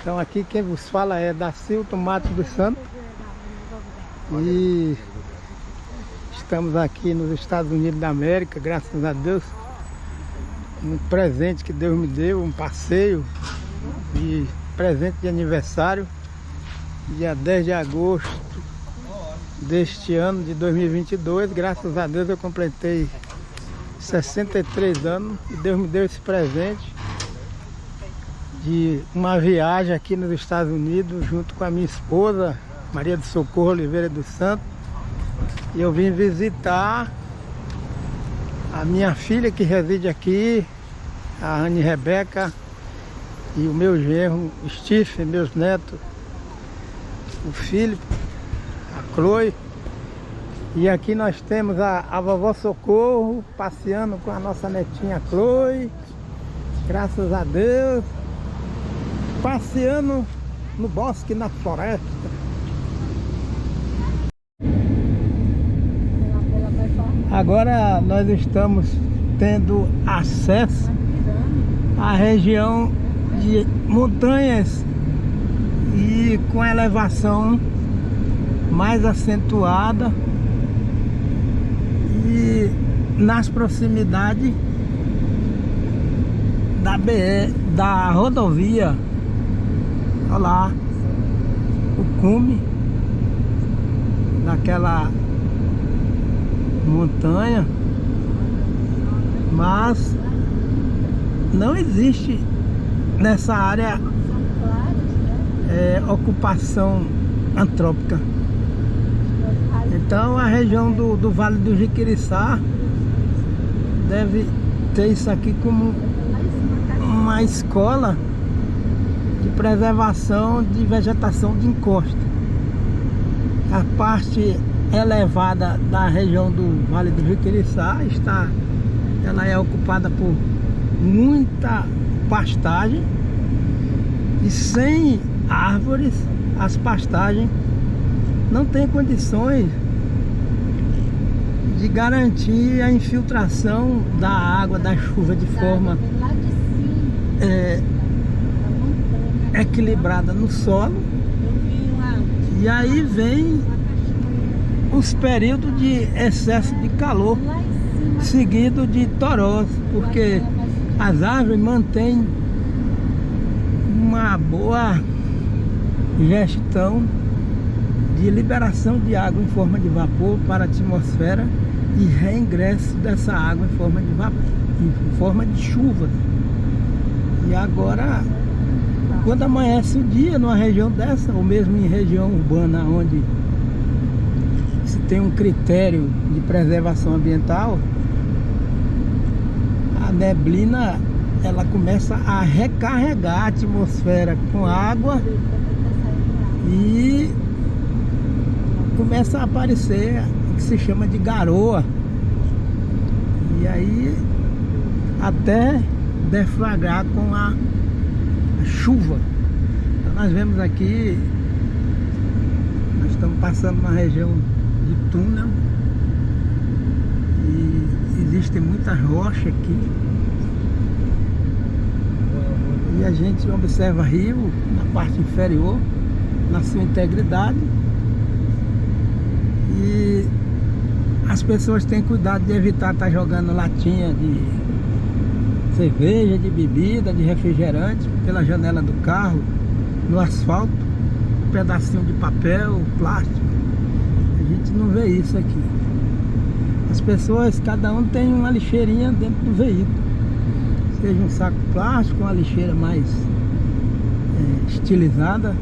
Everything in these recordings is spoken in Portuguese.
Então aqui quem vos fala é Dacilton Matos dos Santos. E estamos aqui nos Estados Unidos da América, graças a Deus. Um presente que Deus me deu, um passeio e presente de aniversário, dia 10 de agosto deste ano de 2022. Graças a Deus eu completei 63 anos e Deus me deu esse presente de uma viagem aqui nos Estados Unidos junto com a minha esposa Maria do Socorro Oliveira dos Santos. E eu vim visitar a minha filha que reside aqui, a Anne Rebeca, e o meu genro Stephen, meus netos, o Filipe, a Chloe. E aqui nós temos a vovó Socorro passeando com a nossa netinha Chloe, graças a Deus, passeando no bosque, na floresta. Agora nós estamos tendo acesso à região de montanhas e com elevação mais acentuada e nas proximidades da rodovia. Olha lá o cume daquela montanha, mas não existe nessa área ocupação antrópica. Então a região do Vale do Jiquiriçá deve ter isso aqui como uma escola de preservação de vegetação de encosta. A parte elevada da região do Vale do Jiquiriçá ela é ocupada por muita pastagem e sem árvores as pastagens não têm condições de garantir a infiltração da água, da chuva de forma equilibrada no solo. E aí vem os períodos de excesso de calor seguido de torós, porque as árvores mantêm uma boa gestão de liberação de água em forma de vapor para a atmosfera e reingresso dessa água em forma de vapor, em forma de chuva. E agora, quando amanhece o dia numa região dessa, ou mesmo em região urbana onde se tem um critério de preservação ambiental, a neblina ela começa a recarregar a atmosfera com água e começa a aparecer o que se chama de garoa. E aí até deflagrar com a chuva. Então nós vemos aqui, nós estamos passando uma região de túnel e existem muitas rochas aqui. E a gente observa rio na parte inferior, na sua integridade. E as pessoas têm cuidado de evitar estar jogando latinha de cerveja, de bebida, de refrigerante pela janela do carro, no asfalto, um pedacinho de papel, plástico. A gente não vê isso aqui. As pessoas, cada um tem uma lixeirinha dentro do veículo, seja um saco plástico, uma lixeira mais estilizada.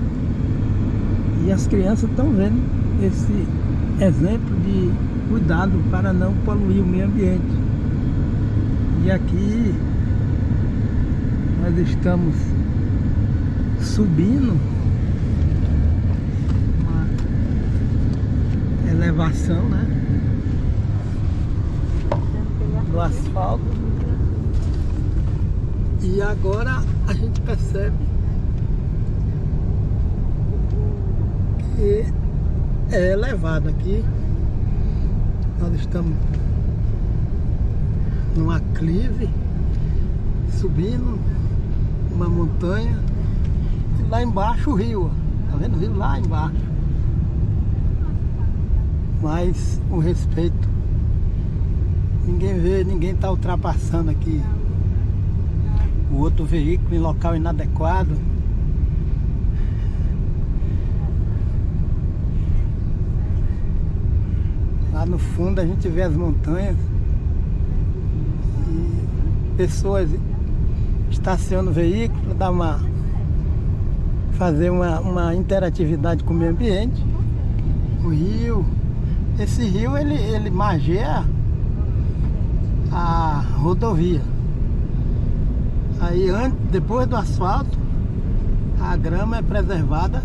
E as crianças estão vendo esse exemplo de cuidado para não poluir o meio ambiente. E aqui nós estamos subindo uma elevação, né, do asfalto. E agora a gente percebe que é elevado aqui. Nós estamos num aclive, subindo uma montanha. lá embaixo o rio, ó. Tá vendo o rio lá embaixo? Mas o respeito, ninguém vê, ninguém tá ultrapassando aqui o outro veículo em local inadequado. Lá no fundo a gente vê as montanhas e pessoas estacionam o veículo, fazer uma interatividade com o meio ambiente. O rio, esse rio ele margeia a rodovia. Aí depois do asfalto, a grama é preservada.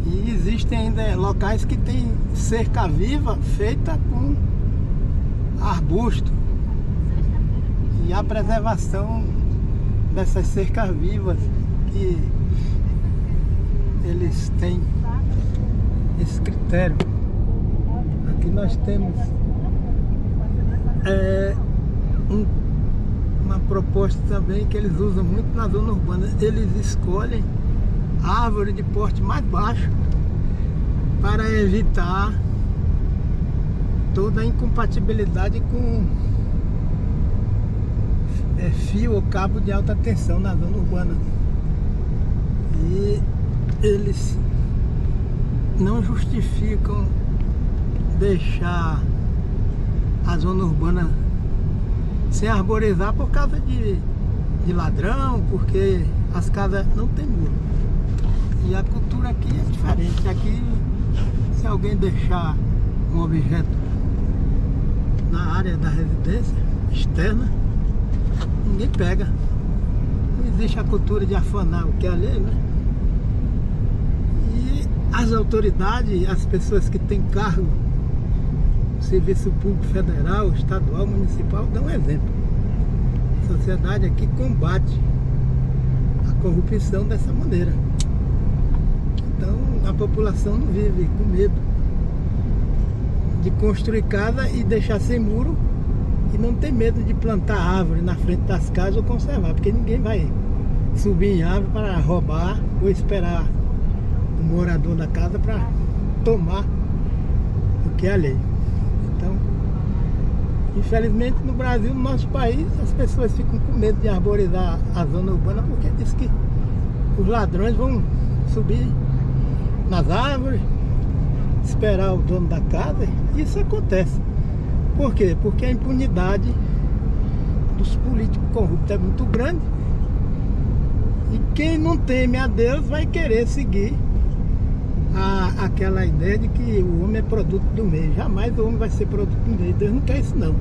E existem ainda locais que tem cerca viva feita com arbusto. E a preservação dessas cercas vivas, que eles têm esse critério. Aqui nós temos uma proposta também que eles usam muito na zona urbana. Eles escolhem árvore de porte mais baixo para evitar toda a incompatibilidade com fio ou cabo de alta tensão na zona urbana. E eles não justificam deixar a zona urbana sem arborizar por causa de ladrão, porque as casas não tem muro. E a cultura aqui é diferente. Aqui, se alguém deixar um objeto na área da residência externa, ninguém pega. Não existe a cultura de afanar o que é alheio, né? E as autoridades, as pessoas que têm cargo, serviço público federal, estadual, municipal, dão exemplo. A sociedade aqui combate a corrupção dessa maneira. Então a população não vive com medo de construir casa e deixar sem muro, e não tem medo de plantar árvore na frente das casas ou conservar, porque ninguém vai subir em árvore para roubar ou esperar o morador da casa para tomar o que é alheio. Então, infelizmente no Brasil, no nosso país, as pessoas ficam com medo de arborizar a zona urbana, porque diz que os ladrões vão subir nas árvores, esperar o dono da casa. E isso acontece. Por quê? Porque a impunidade dos políticos corruptos é muito grande. E quem não teme a Deus vai querer seguir aquela ideia de que o homem é produto do meio. Jamais o homem vai ser produto do meio. Deus não quer isso, não.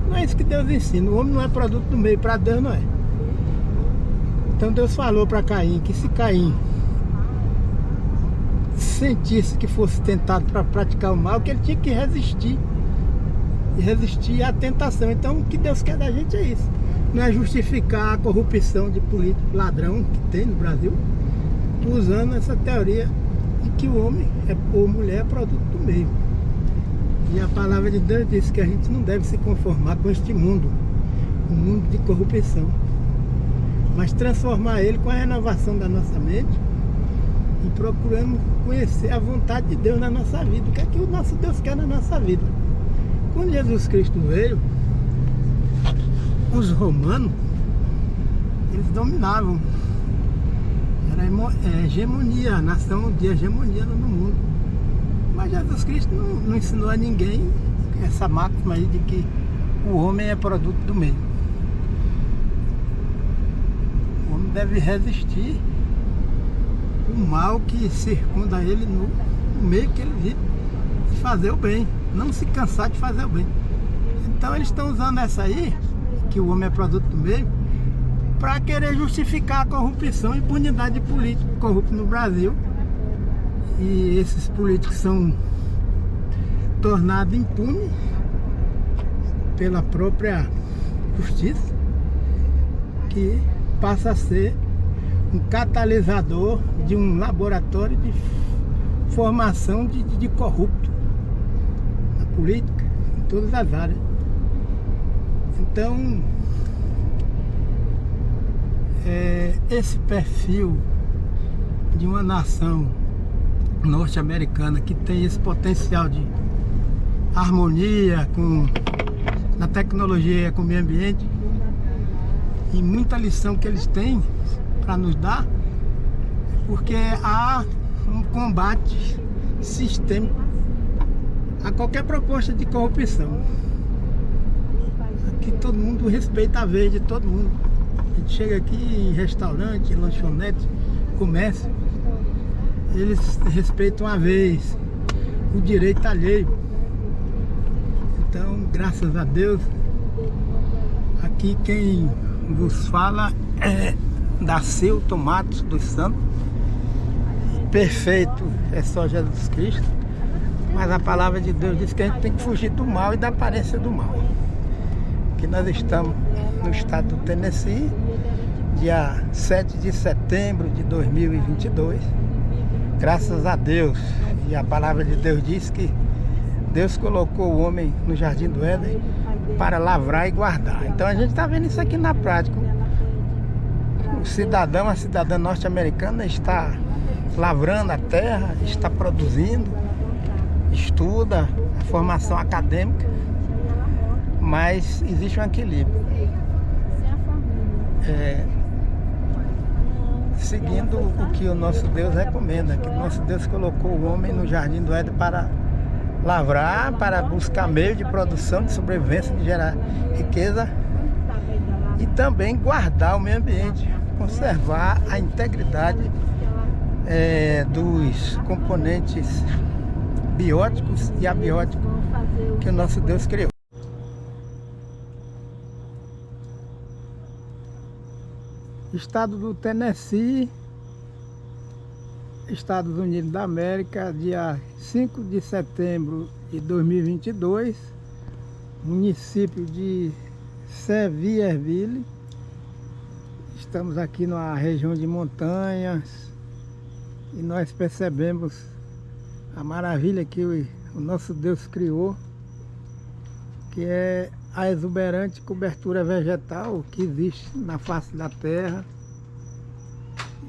Não é isso que Deus ensina. O homem não é produto do meio, para Deus não é. Então Deus falou para Caim que se Caim sentisse que fosse tentado para praticar o mal, que ele tinha que resistir. E resistir à tentação. Então o que Deus quer da gente é isso. Não é justificar a corrupção de político ladrão que tem no Brasil, usando essa teoria de que o homem ou mulher é produto do meio. E a palavra de Deus diz que a gente não deve se conformar com este mundo, um mundo de corrupção, mas transformar ele com a renovação da nossa mente e procurando conhecer a vontade de Deus na nossa vida. O que é que o nosso Deus quer na nossa vida? Quando Jesus Cristo veio, os romanos, eles dominavam. Era hegemonia, a nação de hegemonia no mundo. Mas Jesus Cristo não ensinou a ninguém essa máxima aí de que o homem é produto do meio. O homem deve resistir o mal que circunda ele no meio que ele vive, e fazer o bem, não se cansar de fazer o bem. Então eles estão usando essa aí, que o homem é produto do meio, para querer justificar a corrupção e impunidade de político corrupto no Brasil. E esses políticos são tornados impunes pela própria justiça, que passa a ser um catalisador de um laboratório de formação de corrupto na política, em todas as áreas. Então esse perfil de uma nação norte-americana que tem esse potencial de harmonia na tecnologia com o meio ambiente, e muita lição que eles têm para nos dar, porque há um combate sistêmico a qualquer proposta de corrupção. Aqui todo mundo respeita a vez de todo mundo. A gente chega aqui em restaurante, lanchonete, comércio, eles respeitam a vez, o direito alheio. Então, graças a Deus, aqui quem vos fala é Dacilton Matos dos Santos. Perfeito é só Jesus Cristo, mas a palavra de Deus diz que a gente tem que fugir do mal e da aparência do mal. Que nós estamos no estado do Tennessee, dia 7 de setembro de 2022, graças a Deus. E a palavra de Deus diz que Deus colocou o homem no jardim do Éden para lavrar e guardar. Então a gente está vendo isso aqui na prática. O cidadão, a cidadã norte-americana está lavrando a terra, está produzindo, estuda, a formação acadêmica, mas existe um equilíbrio. Seguindo o que o nosso Deus recomenda, que o nosso Deus colocou o homem no jardim do Éden para lavrar, para buscar meio de produção, de sobrevivência, de gerar riqueza e também guardar o meio ambiente, conservar a integridade dos componentes bióticos e abióticos que o nosso Deus criou. Estado do Tennessee, Estados Unidos da América, dia 5 de setembro de 2022, município de Sevierville. Estamos aqui numa região de montanhas e nós percebemos a maravilha que o nosso Deus criou, que é a exuberante cobertura vegetal que existe na face da terra.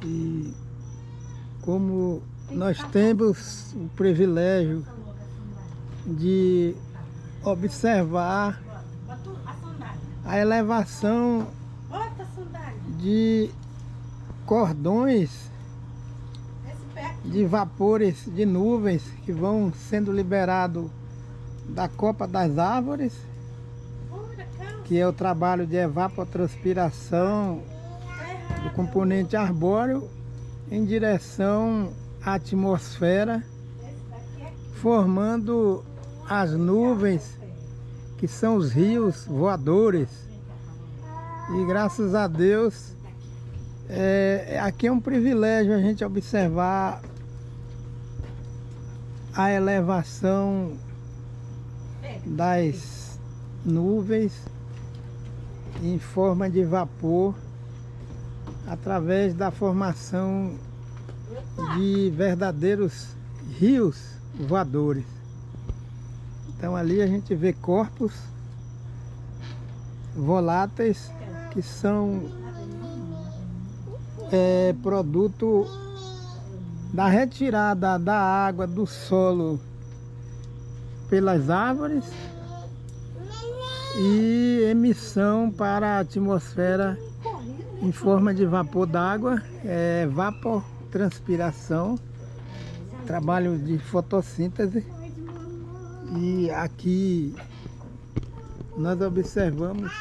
E como nós temos o privilégio de observar a elevação de cordões de vapores, de nuvens que vão sendo liberados da copa das árvores, que é o trabalho de evapotranspiração do componente arbóreo em direção à atmosfera, formando as nuvens que são os rios voadores. E graças a Deus, aqui é um privilégio a gente observar a elevação das nuvens em forma de vapor através da formação de verdadeiros rios voadores. Então ali a gente vê corpos voláteis que são produto da retirada da água do solo pelas árvores e emissão para a atmosfera em forma de vapor d'água, evapotranspiração, trabalho de fotossíntese. E aqui nós observamos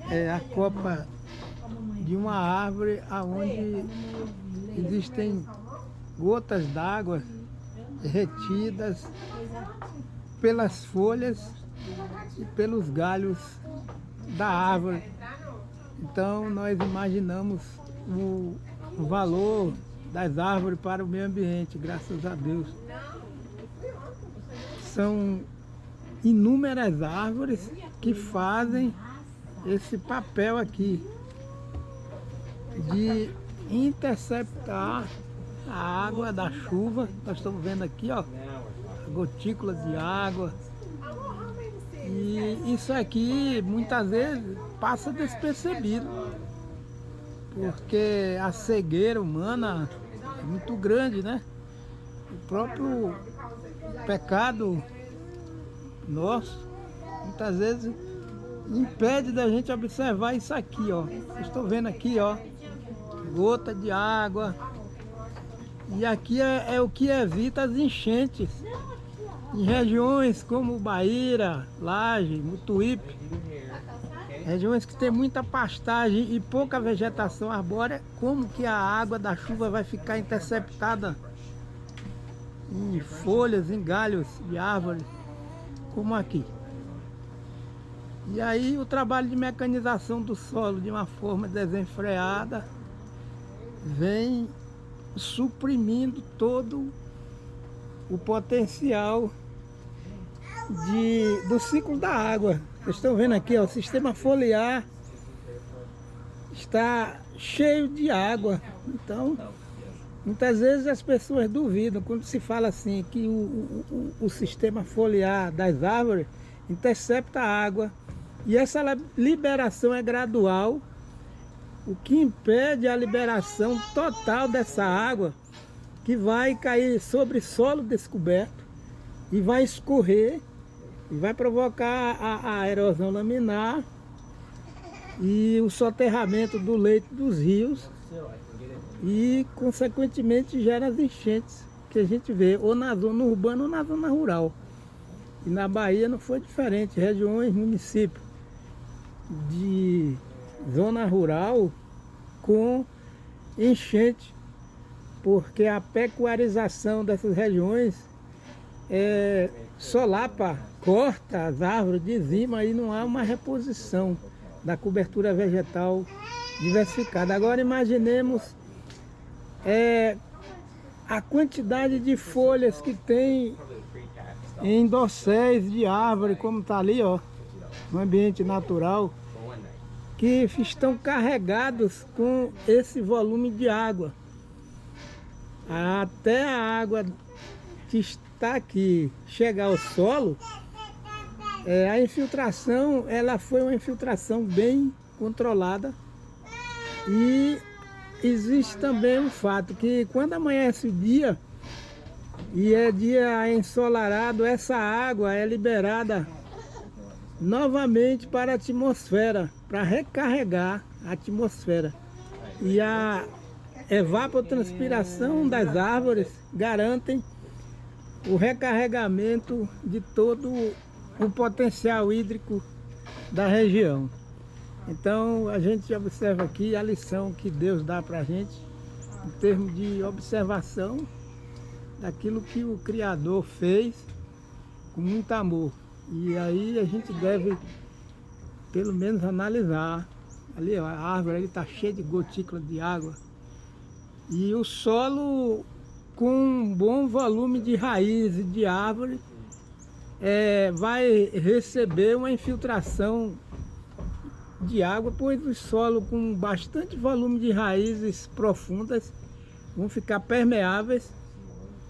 a copa de uma árvore onde existem gotas d'água retidas pelas folhas e pelos galhos da árvore. Então nós imaginamos o valor das árvores para o meio ambiente, graças a Deus. São inúmeras árvores que fazem esse papel aqui de interceptar a água da chuva. Nós estamos vendo aqui, ó, gotículas de água. E isso aqui muitas vezes passa despercebido. porque a cegueira humana é muito grande, né? O próprio pecado nosso, muitas vezes, impede da gente observar isso aqui, ó. Vocês estão vendo aqui, ó, gota de água. E aqui é o que evita as enchentes. Em regiões como Baíra, Laje, Mutuípe, regiões que tem muita pastagem e pouca vegetação arbórea, como que a água da chuva vai ficar interceptada em folhas, em galhos de árvores, como aqui. E aí o trabalho de mecanização do solo de uma forma desenfreada vem suprimindo todo o potencial do ciclo da água. Vocês estão vendo aqui, ó, o sistema foliar está cheio de água. Então, muitas vezes as pessoas duvidam quando se fala assim que o sistema foliar das árvores intercepta a água. E essa liberação é gradual, o que impede a liberação total dessa água, que vai cair sobre solo descoberto e vai escorrer e vai provocar a erosão laminar e o soterramento do leito dos rios e, consequentemente, gera as enchentes que a gente vê ou na zona urbana ou na zona rural. E na Bahia não foi diferente, regiões, municípios de zona rural com enchente, porque a pecuarização dessas regiões solapa, corta as árvores, dizima e não há uma reposição da cobertura vegetal diversificada. Agora imaginemos a quantidade de folhas que tem em dosséis de árvore, como está ali, ó, no ambiente natural, que estão carregados com esse volume de água. Até a água que está aqui chegar ao solo, a infiltração, ela foi uma infiltração bem controlada. E existe também um fato que quando amanhece o dia e é dia ensolarado, essa água é liberada novamente para a atmosfera, para recarregar a atmosfera. E a evapotranspiração das árvores garantem o recarregamento de todo o potencial hídrico da região. Então a gente observa aqui a lição que Deus dá para a gente em termos de observação daquilo que o Criador fez com muito amor. E aí a gente deve pelo menos analisar. Ali ó, a árvore está cheia de gotículas de água. E o solo com um bom volume de raízes de árvore vai receber uma infiltração de água, pois o solo com bastante volume de raízes profundas vão ficar permeáveis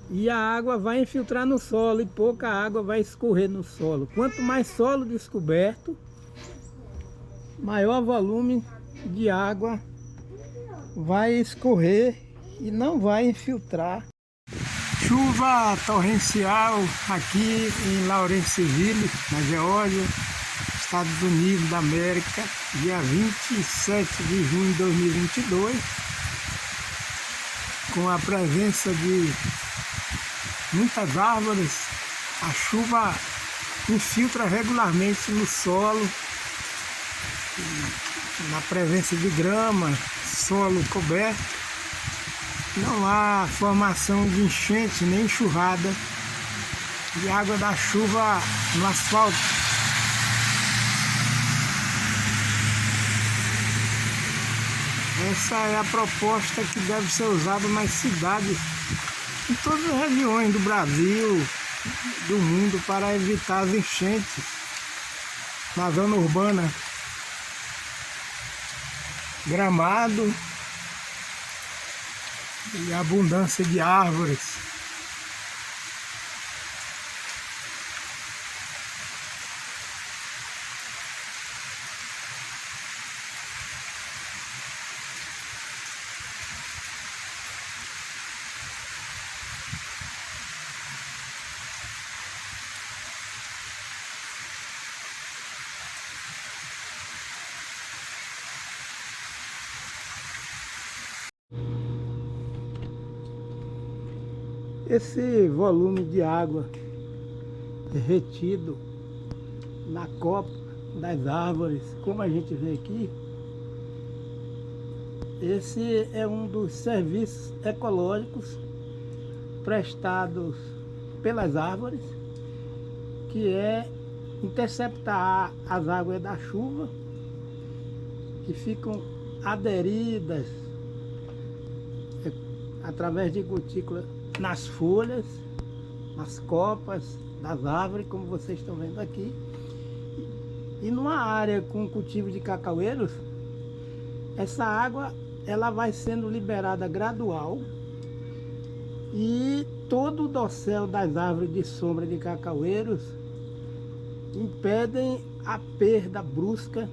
e a água vai infiltrar no solo e pouca água vai escorrer no solo. Quanto mais solo descoberto, maior volume de água vai escorrer e não vai infiltrar. Chuva torrencial aqui em Lawrenceville, na Geórgia, Estados Unidos da América, dia 27 de junho de 2022, com a presença de muitas árvores. A chuva infiltra regularmente no solo, na presença de grama, solo coberto. Não há formação de enchente nem enxurrada de água da chuva no asfalto. Essa é a proposta que deve ser usada nas cidades, em todas as regiões do Brasil, do mundo, para evitar as enchentes na zona urbana. Gramado e abundância de árvores. Esse volume de água retido na copa das árvores, como a gente vê aqui, esse é um dos serviços ecológicos prestados pelas árvores, que é interceptar as águas da chuva que ficam aderidas através de gotículas nas folhas, nas copas das árvores, como vocês estão vendo aqui. E numa área com cultivo de cacaueiros, essa água ela vai sendo liberada gradual e todo o dossel das árvores de sombra de cacaueiros impedem a perda brusca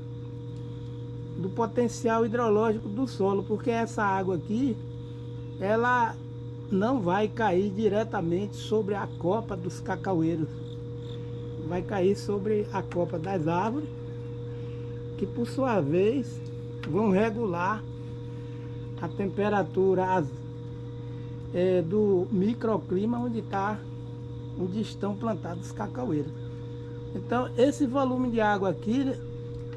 do potencial hidrológico do solo, porque essa água aqui, ela não vai cair diretamente sobre a copa dos cacaueiros, vai cair sobre a copa das árvores, que por sua vez vão regular a temperatura do microclima onde estão plantados os cacaueiros. Então esse volume de água aqui,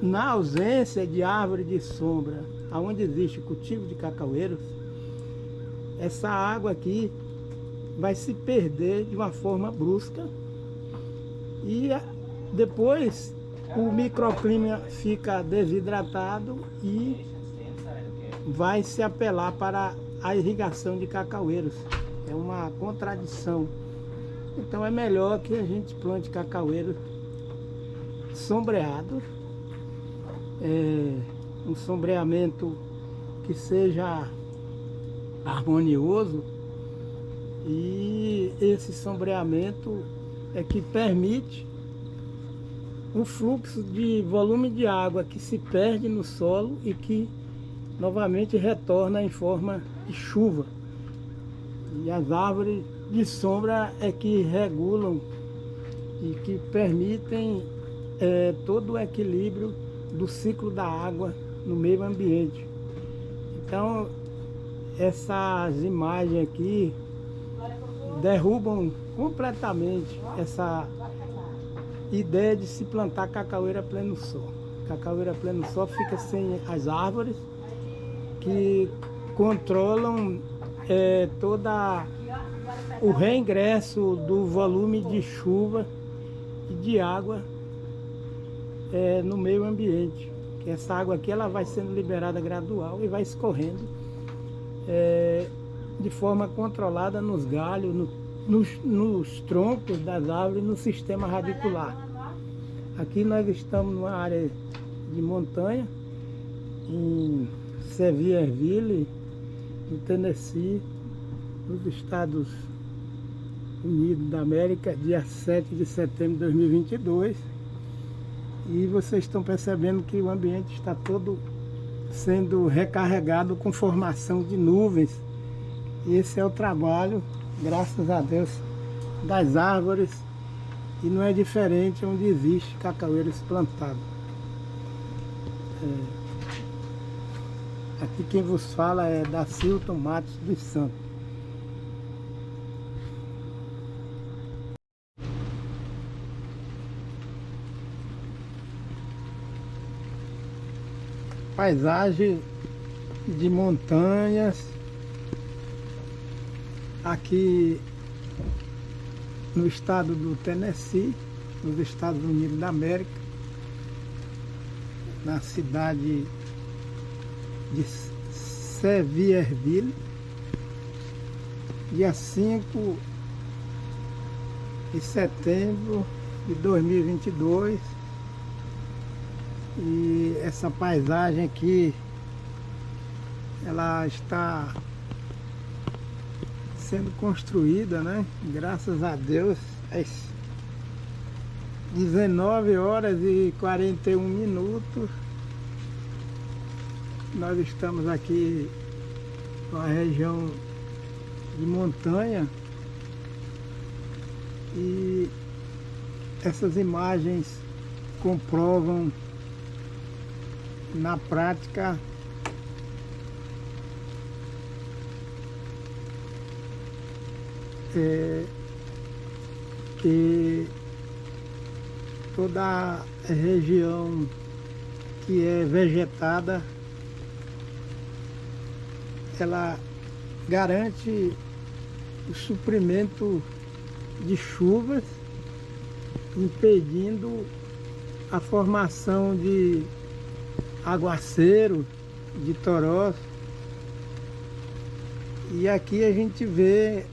na ausência de árvore de sombra, onde existe cultivo de cacaueiros, essa água aqui vai se perder de uma forma brusca e depois o microclima fica desidratado e vai se apelar para a irrigação de cacaueiros. É uma contradição. Então é melhor que a gente plante cacaueiros sombreados, um sombreamento que seja harmonioso, e esse sombreamento é que permite um fluxo de volume de água que se perde no solo e que novamente retorna em forma de chuva. E as árvores de sombra é que regulam e que permitem todo o equilíbrio do ciclo da água no meio ambiente. Então essas imagens aqui derrubam completamente essa ideia de se plantar cacaueira a pleno sol. Cacaueira a pleno sol fica sem as árvores que controlam todo o reingresso do volume de chuva e de água no meio ambiente. Que essa água aqui ela vai sendo liberada gradual e vai escorrendo de forma controlada nos galhos, nos troncos das árvores, no sistema radicular. Aqui nós estamos numa área de montanha, em Sevierville, no Tennessee, nos Estados Unidos da América, dia 7 de setembro de 2022. E vocês estão percebendo que o ambiente está todo sendo recarregado com formação de nuvens. E esse é o trabalho, graças a Deus, das árvores, e não é diferente onde existe cacaueiros plantados. Aqui quem vos fala é Dacilton Matos dos Santos. Paisagem de montanhas aqui no estado do Tennessee, nos Estados Unidos da América, na cidade de Sevierville, dia 5 de setembro de 2022. E essa paisagem aqui, ela está sendo construída, né? Graças a Deus, às 19 horas e 41 minutos. Nós estamos aqui numa região de montanha e essas imagens comprovam na prática que toda a região que é vegetada, ela garante o suprimento de chuvas, impedindo a formação de aguaceiro, de torós. E aqui a gente vê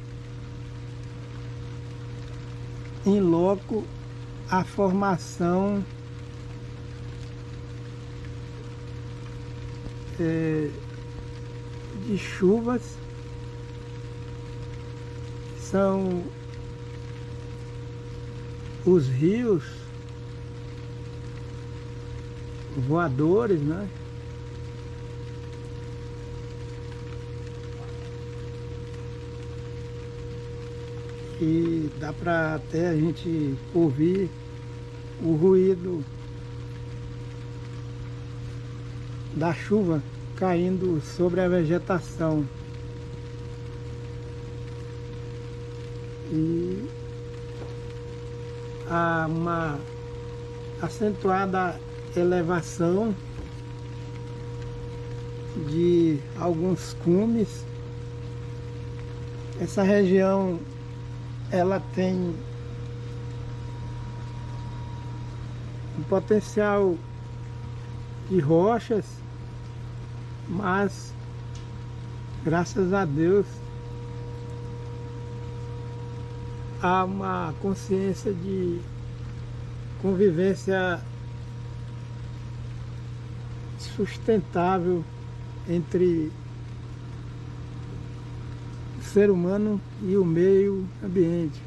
em loco a formação de chuvas. São os rios voadores, né? E dá para até a gente ouvir o ruído da chuva caindo sobre a vegetação. E há uma acentuada elevação de alguns cumes. Essa região ela tem um potencial de rochas, mas graças a Deus há uma consciência de convivência sustentável entre o ser humano e o meio ambiente.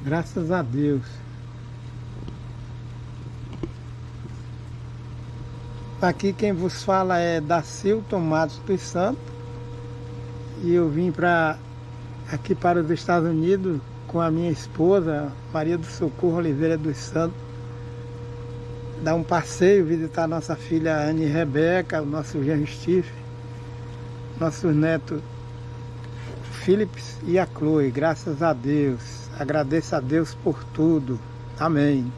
Graças a Deus. Aqui quem vos fala é Dacilton Matos dos Santos. E eu vim aqui para os Estados Unidos com a minha esposa, Maria do Socorro Oliveira dos Santos, dar um passeio, visitar nossa filha Anne Rebeca, o nosso genro Steve, nossos netos Philips e a Chloe. Graças a Deus, agradeço a Deus por tudo. Amém.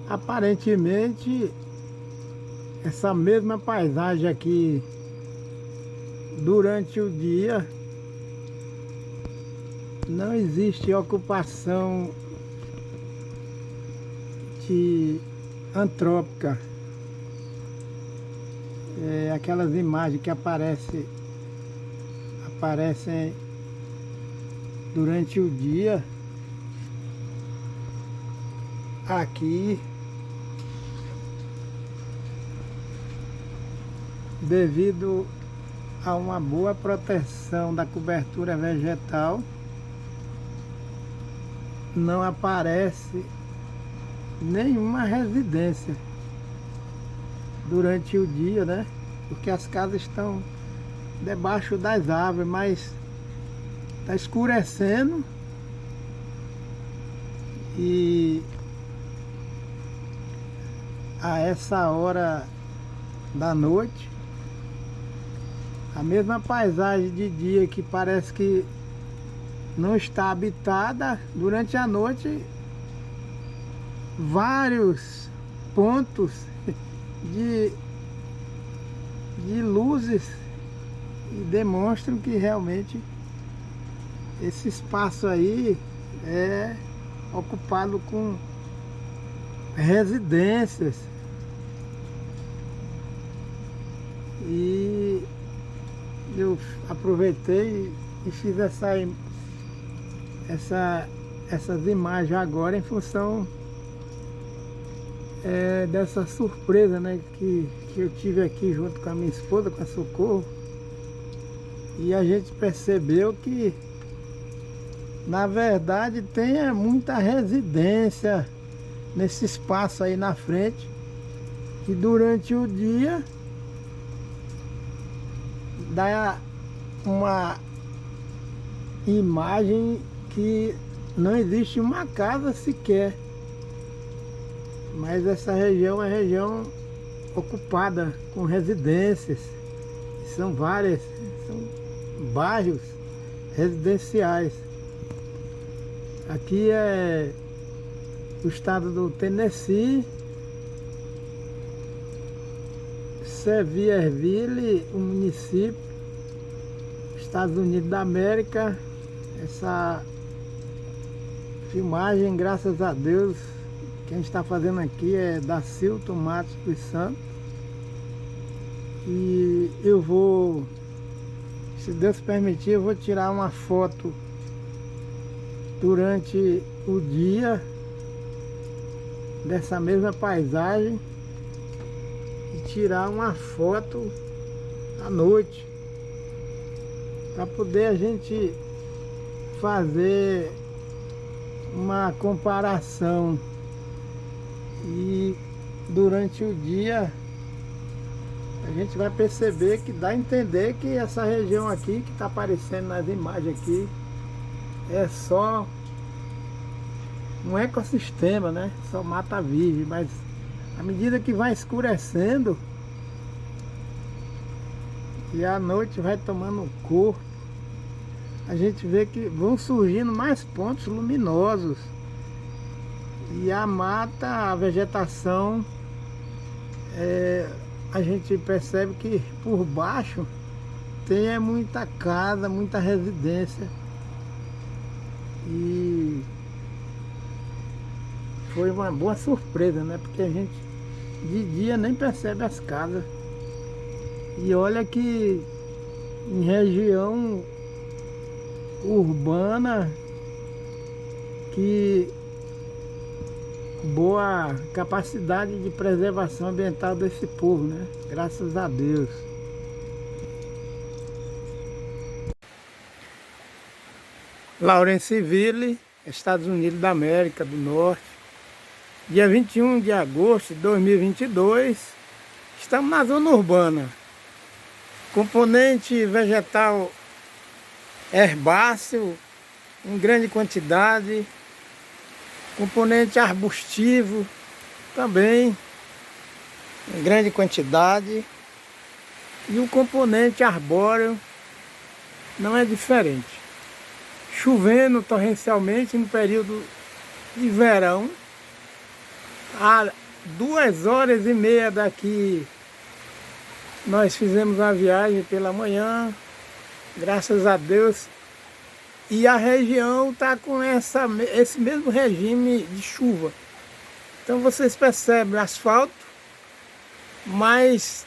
Aparentemente, essa mesma paisagem aqui durante o dia não existe ocupação antrópica. Aquelas imagens que aparecem durante o dia aqui, devido a uma boa proteção da cobertura vegetal, não aparece nenhuma residência durante o dia, né? Porque as casas estão debaixo das árvores, mas está escurecendo e a essa hora da noite, a mesma paisagem de dia que parece que não está habitada, durante a noite vários pontos de luzes demonstram que realmente esse espaço aí é ocupado com residências. E eu aproveitei e fiz essas imagens agora em função dessa surpresa, né, que eu tive aqui junto com a minha esposa, com a Socorro. E a gente percebeu que na verdade tem muita residência nesse espaço aí na frente, e durante o dia dá uma imagem que não existe uma casa sequer, mas essa região é região ocupada com residências, são várias, são bairros residenciais. Aqui é o estado do Tennessee, Sevierville, o município, Estados Unidos da América. Essa filmagem, graças a Deus, quem está fazendo aqui é Dacilton Matos dos Santos. E eu vou, se Deus permitir, eu vou tirar uma foto durante o dia dessa mesma paisagem e tirar uma foto à noite para poder a gente fazer uma comparação. E durante o dia a gente vai perceber que dá a entender que essa região aqui que está aparecendo nas imagens aqui é só um ecossistema, né? Só mata virgem, mas à medida que vai escurecendo e a noite vai tomando corpo, a gente vê que vão surgindo mais pontos luminosos e a mata, a vegetação, a gente percebe que por baixo tem muita casa, muita residência. E foi uma boa surpresa, né? Porque a gente de dia nem percebe as casas. E olha que em região urbana, que boa capacidade de preservação ambiental desse povo, né? Graças a Deus. Lawrenceville, Estados Unidos da América do Norte, dia 21 de agosto de 2022, estamos na zona urbana. Componente vegetal herbáceo em grande quantidade, componente arbustivo também em grande quantidade, e o componente arbóreo não é diferente. Chovendo torrencialmente no período de verão, a 2h30 daqui nós fizemos uma viagem pela manhã, graças a Deus, e a região está com esse mesmo regime de chuva. Então vocês percebem asfalto, mais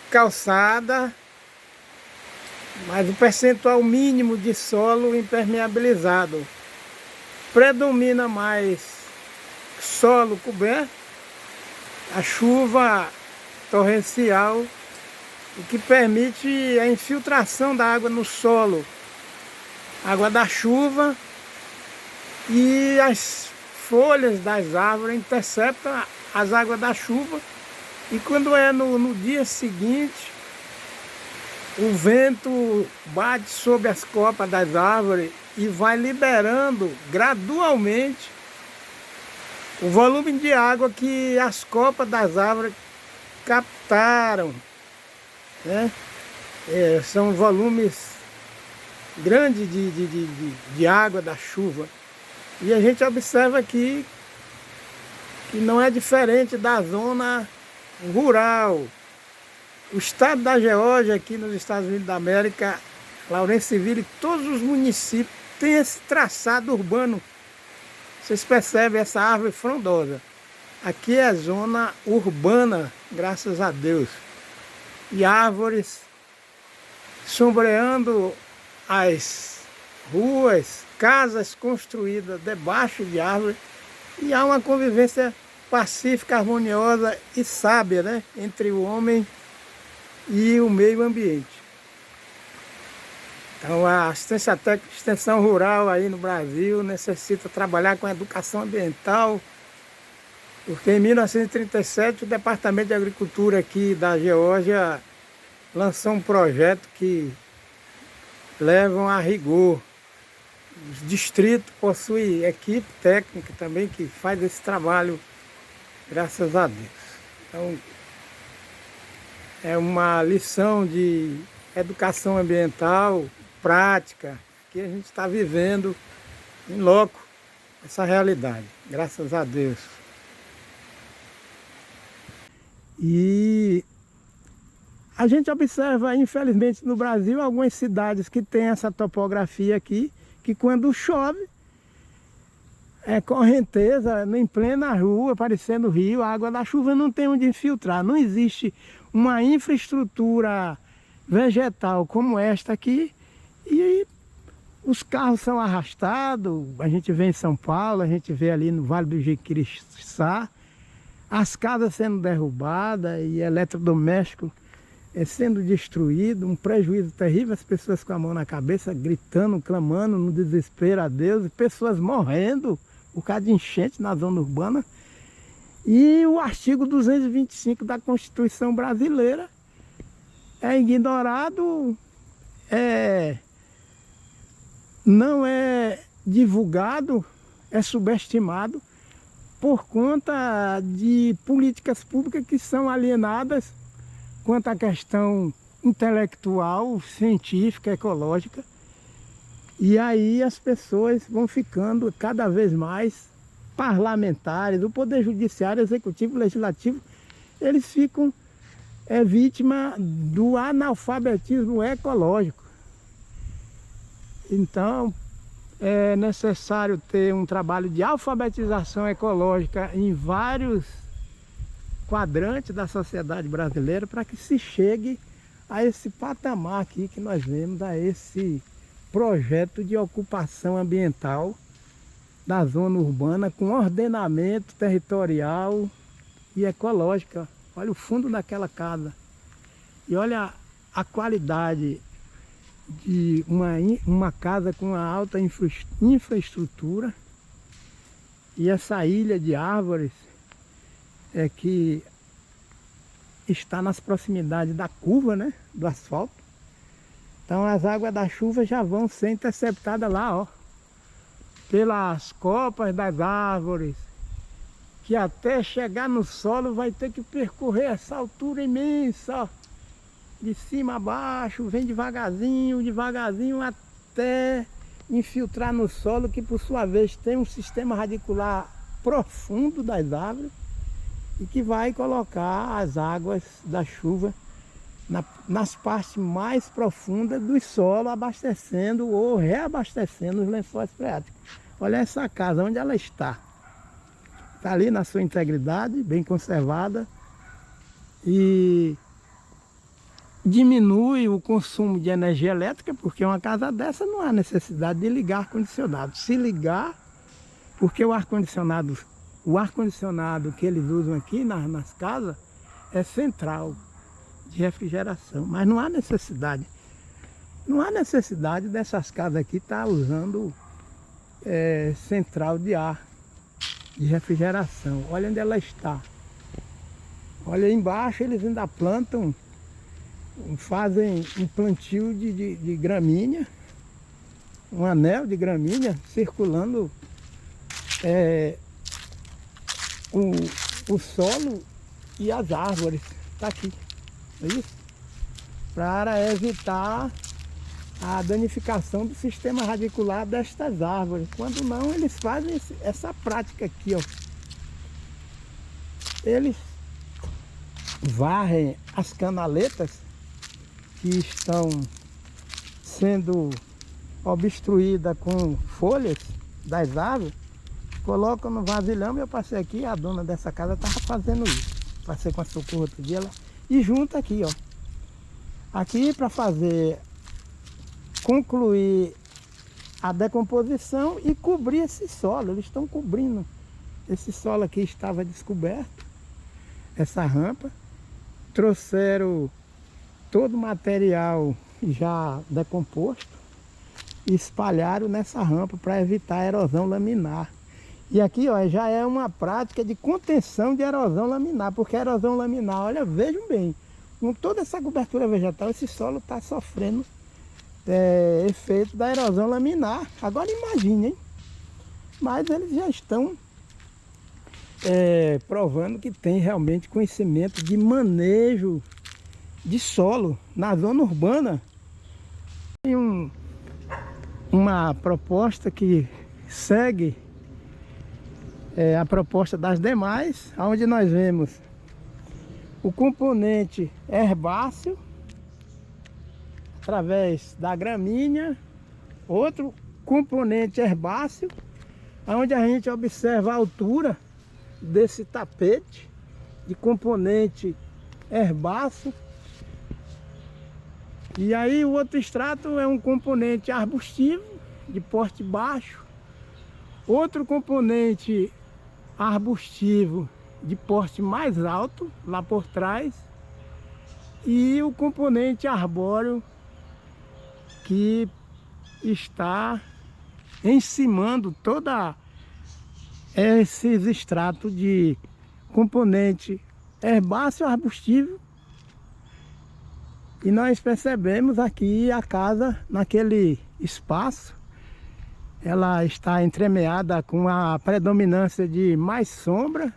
calçada, mas o percentual mínimo de solo impermeabilizado. Predomina mais solo coberto, a chuva torrencial, o que permite a infiltração da água no solo, água da chuva, e as folhas das árvores interceptam as águas da chuva, e quando é no dia seguinte, o vento bate sobre as copas das árvores e vai liberando gradualmente o volume de água que as copas das árvores captaram, né? São volumes grandes de água da chuva. E a gente observa aqui que não é diferente da zona rural. O estado da Geórgia, aqui nos Estados Unidos da América, Lawrenceville, todos os municípios têm esse traçado urbano. Vocês percebem essa árvore frondosa. Aqui é a zona urbana, graças a Deus. E árvores sombreando as ruas, casas construídas debaixo de árvores. E há uma convivência pacífica, harmoniosa e sábia, né, entre o homem e o meio ambiente. Então a assistência técnica de extensão rural aí no Brasil necessita trabalhar com educação ambiental, porque em 1937 o Departamento de Agricultura aqui da Geórgia lançou um projeto que leva a rigor Os distritos possuem equipe técnica também que faz esse trabalho, graças a Deus. Então, é uma lição de educação ambiental, prática, que a gente está vivendo em loco essa realidade, graças a Deus. E a gente observa, infelizmente, no Brasil, algumas cidades que têm essa topografia aqui, que quando chove, é correnteza, em plena rua, parecendo rio, a água da chuva não tem onde infiltrar. Não existe uma infraestrutura vegetal como esta aqui, e os carros são arrastados. A gente vê em São Paulo, a gente vê ali no Vale do Jequitinhonha, as casas sendo derrubadas e eletrodomésticos sendo destruído, um prejuízo terrível, as pessoas com a mão na cabeça, gritando, clamando no desespero a Deus, e pessoas morrendo por causa de enchente na zona urbana. E o artigo 225 da Constituição Brasileira é ignorado, não é divulgado, é subestimado por conta de políticas públicas que são alienadas quanto à questão intelectual, científica, ecológica. E aí as pessoas vão ficando cada vez mais parlamentares, o Poder Judiciário, Executivo, Legislativo, eles ficam vítima do analfabetismo ecológico. Então, é necessário ter um trabalho de alfabetização ecológica em vários quadrantes da sociedade brasileira para que se chegue a esse patamar aqui que nós vemos, a esse projeto de ocupação ambiental da zona urbana com ordenamento territorial e ecológico. Olha o fundo daquela casa e olha a qualidade de uma casa com uma alta infraestrutura, e essa ilha de árvores que está nas proximidades da curva, né, do asfalto. Então as águas da chuva já vão ser interceptadas lá, ó, pelas copas das árvores, que até chegar no solo vai ter que percorrer essa altura imensa, ó, de cima a baixo, vem devagarzinho, devagarzinho, até infiltrar no solo, que por sua vez tem um sistema radicular profundo das árvores e que vai colocar as águas da chuva nas partes mais profundas do solo, abastecendo ou reabastecendo os lençóis freáticos. Olha essa casa, onde ela está. Está ali na sua integridade, bem conservada, e diminui o consumo de energia elétrica, porque uma casa dessa não há necessidade de ligar ar-condicionado. Se ligar, porque o ar-condicionado que eles usam aqui nas casas é central de refrigeração, mas não há necessidade. Não há necessidade dessas casas aqui estar usando central de ar, de refrigeração. Olha onde ela está. Olha aí embaixo, eles ainda plantam, fazem um plantio de gramínea, um anel de gramínea circulando o solo e as árvores. Está aqui, é isso? Para evitar a danificação do sistema radicular destas árvores. Quando não, eles fazem essa prática aqui, ó. Eles varrem as canaletas que estão sendo obstruídas com folhas das árvores, colocam no vasilhame. Eu passei aqui, a dona dessa casa estava fazendo isso. Passei com a Socorro outro dia, e junta aqui, ó. Aqui para concluir a decomposição e cobrir esse solo. Eles estão cobrindo. Esse solo aqui estava descoberto, essa rampa. Trouxeram todo o material já decomposto e espalharam nessa rampa para evitar a erosão laminar. E aqui, ó, já é uma prática de contenção de erosão laminar, porque a erosão laminar, olha, vejam bem, com toda essa cobertura vegetal, esse solo está sofrendo efeito da erosão laminar. Agora imagine, hein? Mas eles já estão provando que tem realmente conhecimento de manejo de solo na zona urbana. Tem uma proposta que segue a proposta das demais, onde nós vemos o componente herbáceo através da gramínea, outro componente herbáceo, onde a gente observa a altura desse tapete de componente herbáceo. E aí o outro extrato é um componente arbustivo de porte baixo, outro componente arbustivo de porte mais alto lá por trás, e o componente arbóreo que está encimando toda esses extratos de componente herbáceo arbustivo. E nós percebemos aqui a casa, naquele espaço, ela está entremeada com a predominância de mais sombra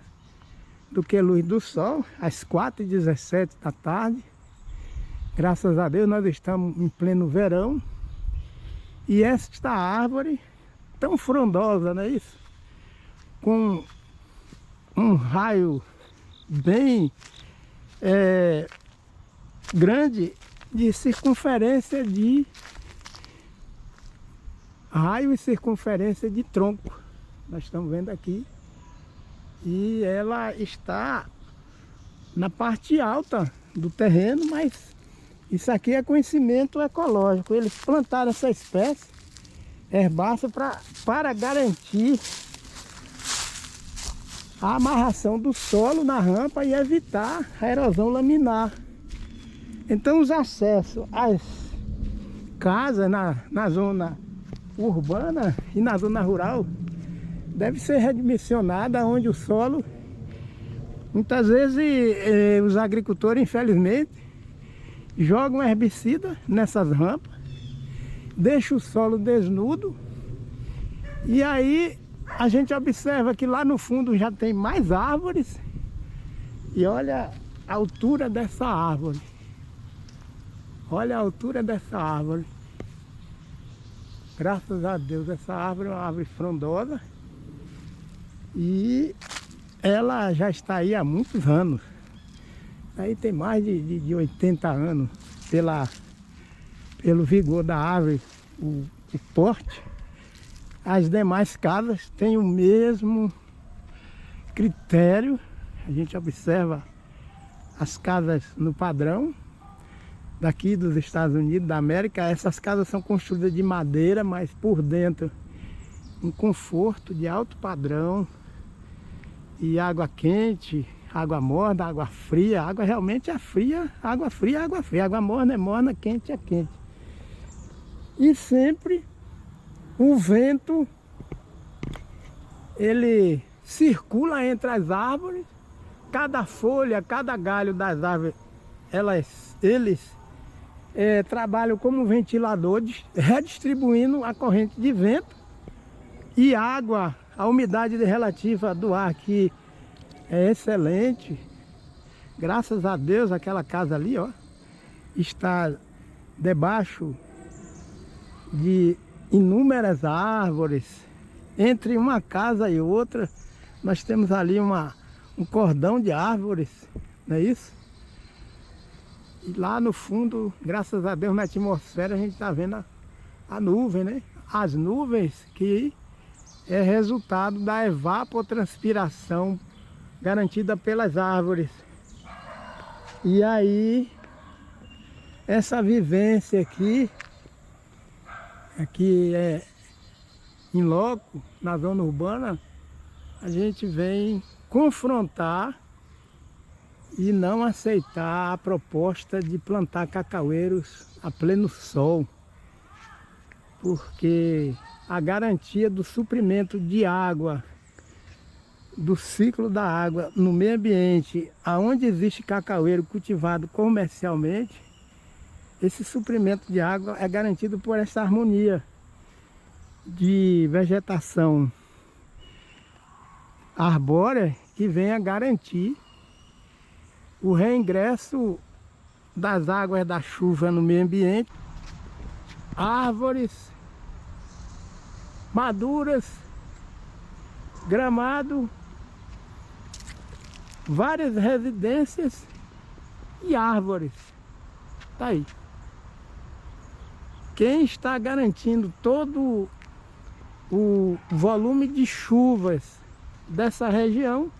do que luz do sol, às 4h17 da tarde. Graças a Deus nós estamos em pleno verão. E esta árvore tão frondosa, não é isso? Com um raio bem grande de circunferência de raio e circunferência de tronco. Nós estamos vendo aqui. E ela está na parte alta do terreno, mas isso aqui é conhecimento ecológico. Eles plantaram essa espécie herbácea para garantir a amarração do solo na rampa e evitar a erosão laminar. Então os acessos às casas na zona urbana e na zona rural deve ser redimensionada, onde o solo, muitas vezes os agricultores, infelizmente, jogam herbicida nessas rampas, deixam o solo desnudo, e aí a gente observa que lá no fundo já tem mais árvores. E olha a altura dessa árvore. Olha a altura dessa árvore. Graças a Deus, essa árvore é uma árvore frondosa. E ela já está aí há muitos anos. Aí tem mais de 80 anos pelo vigor da árvore, o porte. As demais casas têm o mesmo critério. A gente observa as casas no padrão daqui dos Estados Unidos da América. Essas casas são construídas de madeira, mas por dentro um conforto de alto padrão, e água quente, água morna, água fria. A água realmente é fria, água fria, água fria. Água morna é morna, quente é quente. E sempre o vento, ele circula entre as árvores. Cada folha, cada galho das árvores, eles trabalham como ventiladores, redistribuindo a corrente de vento e água. A umidade relativa do ar aqui é excelente. Graças a Deus, aquela casa ali, ó, está debaixo de inúmeras árvores. Entre uma casa e outra, nós temos ali um cordão de árvores, não é isso? E lá no fundo, graças a Deus, na atmosfera, a gente está vendo a nuvem, né? As nuvens que é resultado da evapotranspiração garantida pelas árvores. E aí, essa vivência aqui é em loco, na zona urbana, a gente vem confrontar e não aceitar a proposta de plantar cacaueiros a pleno sol, porque a garantia do suprimento de água, do ciclo da água no meio ambiente, aonde existe cacaueiro cultivado comercialmente, esse suprimento de água é garantido por essa harmonia de vegetação arbórea que vem a garantir o reingresso das águas da chuva no meio ambiente, árvores maduras, gramado, várias residências e árvores. Tá aí. Quem está garantindo todo o volume de chuvas dessa região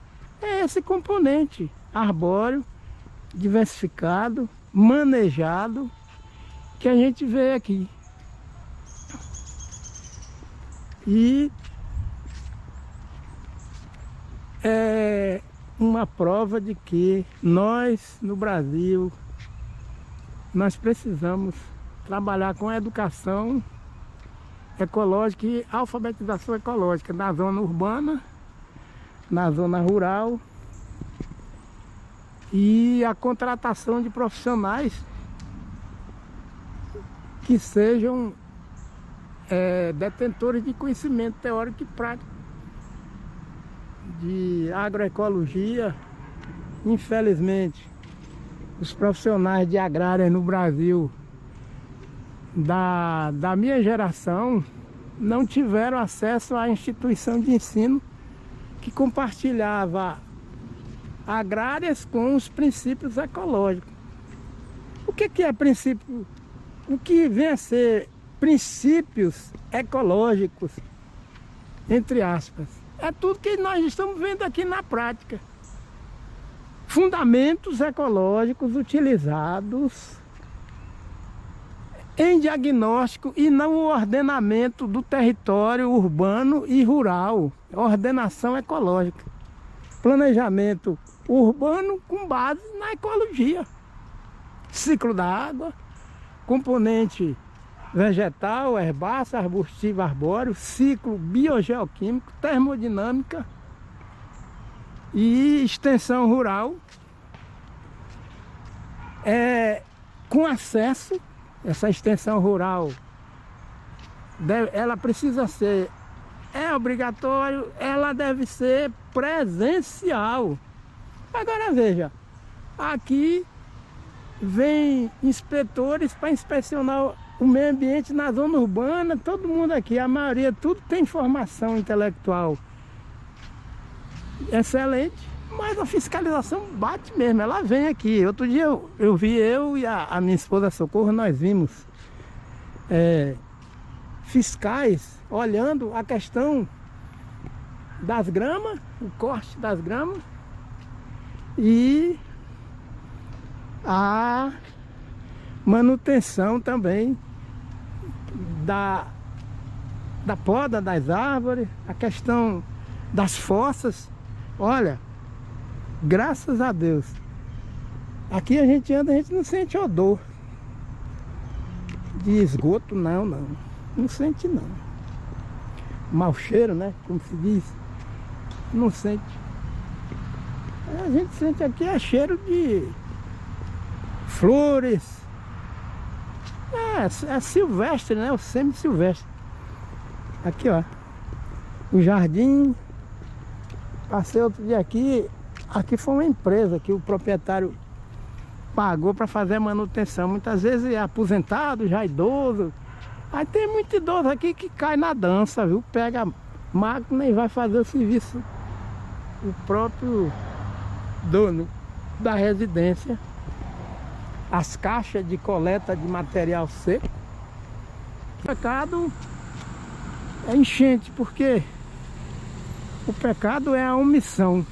é esse componente arbóreo, diversificado, manejado, que a gente vê aqui. E é uma prova de que nós, no Brasil, nós precisamos trabalhar com a educação ecológica e alfabetização ecológica na zona urbana, na zona rural, e a contratação de profissionais que sejam detentores de conhecimento teórico e prático de agroecologia. Infelizmente, os profissionais de agrária no Brasil da minha geração não tiveram acesso à instituição de ensino que compartilhava agrárias com os princípios ecológicos. O que é princípio? O que vem a ser princípios ecológicos, entre aspas? É tudo que nós estamos vendo aqui na prática. Fundamentos ecológicos utilizados em diagnóstico e não o ordenamento do território urbano e rural. Ordenação ecológica. Planejamento urbano com base na ecologia. Ciclo da água, componente vegetal, herbáceo, arbustivo, arbóreo, ciclo biogeoquímico, termodinâmica e extensão rural, com acesso. Essa extensão rural, ela precisa ser, é obrigatório, ela deve ser presencial. Agora veja, aqui vem inspetores para inspecionar o meio ambiente na zona urbana, todo mundo aqui, a maioria, tudo tem formação intelectual excelente, mas a fiscalização bate mesmo, ela vem aqui. Outro dia eu vi, eu e a minha esposa Socorro, nós vimos fiscais olhando a questão das gramas, o corte das gramas e a manutenção também da poda das árvores, a questão das fossas. Olha, graças a Deus, aqui a gente anda, a gente não sente odor de esgoto, não sente não. Mau cheiro, né, como se diz, não sente. A gente sente aqui cheiro de flores, é silvestre, né, o semi-silvestre. Aqui, ó, o jardim. Passei outro dia aqui foi uma empresa que o proprietário pagou para fazer a manutenção. Muitas vezes é aposentado, já idoso. Aí tem muito idoso aqui que cai na dança, viu? Pega a máquina e vai fazer o serviço. O próprio dono da residência. As caixas de coleta de material seco. O pecado é enchente, porque o pecado é a omissão.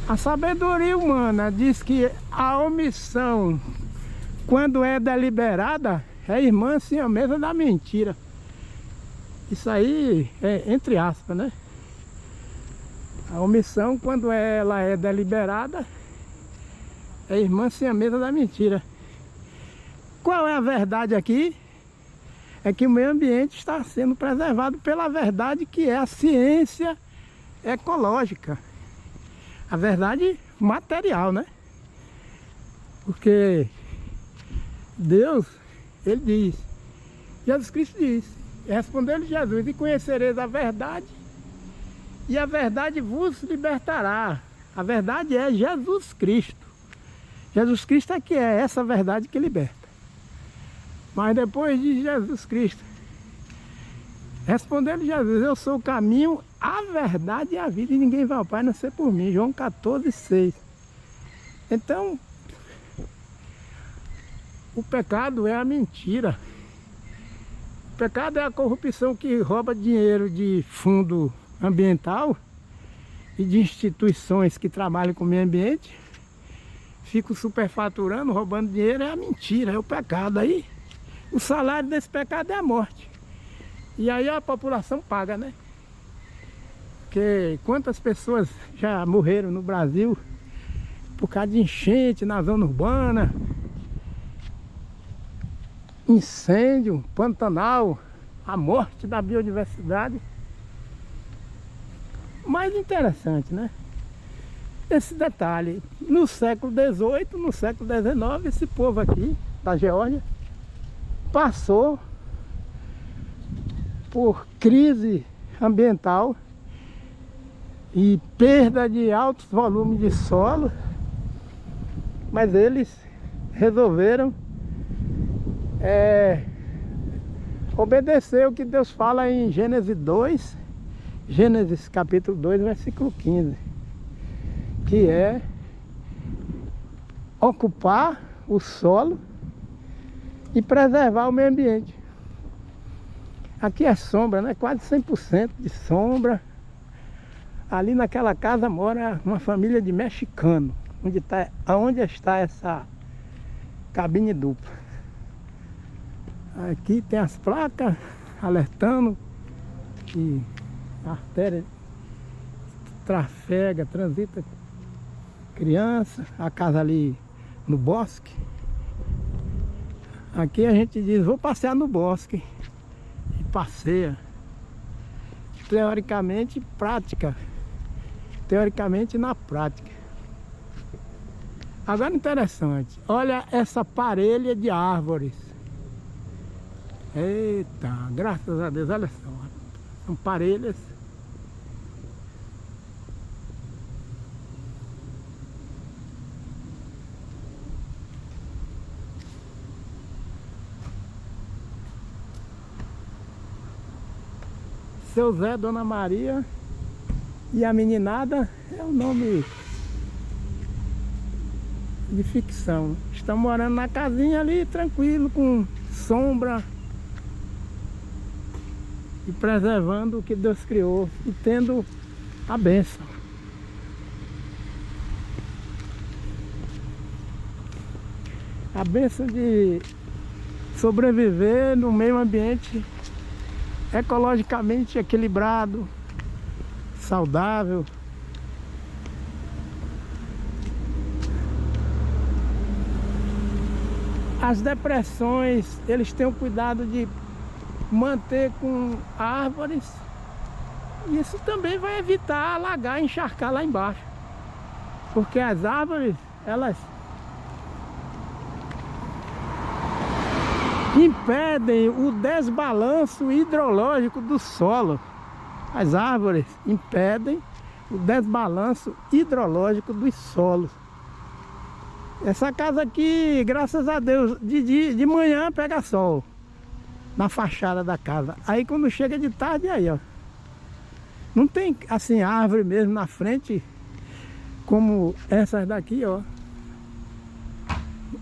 A sabedoria humana diz que a omissão, quando é deliberada, é irmã siamesa da mentira. Isso aí é entre aspas, né? A omissão, quando ela é deliberada, é irmã siamesa da mentira. Qual é a verdade aqui? É que o meio ambiente está sendo preservado pela verdade, que é a ciência ecológica. A verdade material, né? Porque Deus, ele diz, Jesus Cristo disse, respondeu-lhe Jesus, e conhecereis a verdade, e a verdade vos libertará. A verdade é Jesus Cristo. Jesus Cristo é que é essa verdade que liberta. Mas depois de Jesus Cristo, respondeu-lhe Jesus, eu sou o caminho, a verdade e a vida, e ninguém vai ao Pai a não ser por mim. João 14:6. Então, o pecado é a mentira. O pecado é a corrupção que rouba dinheiro de fundo ambiental e de instituições que trabalham com o meio ambiente. Ficam superfaturando, roubando dinheiro, é a mentira, é o pecado. Aí, o salário desse pecado é a morte. E aí a população paga, né? Porque quantas pessoas já morreram no Brasil por causa de enchente na zona urbana, incêndio, Pantanal, a morte da biodiversidade. Mais interessante, né? Esse detalhe, no século XVIII, no século XIX, esse povo aqui, da Geórgia, passou por crise ambiental e perda de altos volumes de solo, mas eles resolveram obedecer o que Deus fala em Gênesis 2, Gênesis capítulo 2, versículo 15, que é ocupar o solo e preservar o meio ambiente. Aqui é sombra, né? Quase 100% de sombra. Ali naquela casa mora uma família de mexicano, onde está essa cabine dupla. Aqui tem as placas alertando que a artéria trafega, transita criança, a casa ali no bosque. Aqui a gente diz, vou passear no bosque. E passeia. Teoricamente, prática. Teoricamente, na prática. Agora interessante, olha essa parelha de árvores. Eita, graças a Deus, olha só. São parelhas. Seu Zé, Dona Maria e a meninada é o nome de ficção. Estão morando na casinha ali, tranquilo, com sombra e preservando o que Deus criou e tendo a bênção. A bênção de sobreviver no meio ambiente ecologicamente equilibrado, saudável. As depressões, eles têm o cuidado de manter com árvores. Isso também vai evitar alagar, encharcar lá embaixo. Porque as árvores, elas impedem o desbalanço hidrológico do solo. As árvores impedem o desbalanço hidrológico dos solos. Essa casa aqui, graças a Deus, de manhã pega sol na fachada da casa. Aí quando chega de tarde, aí ó, não tem assim árvore mesmo na frente como essas daqui, ó.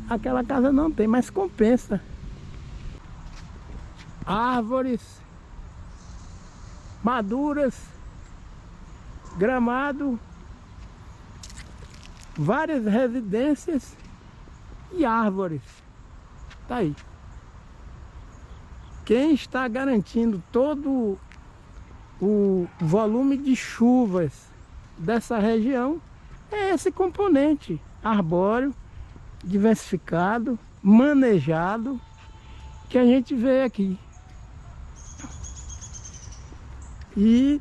Aquela casa não tem, mas compensa. Árvores maduras, gramado, várias residências e árvores. Tá aí. Quem está garantindo todo o volume de chuvas dessa região é esse componente arbóreo, diversificado, manejado, que a gente vê aqui. E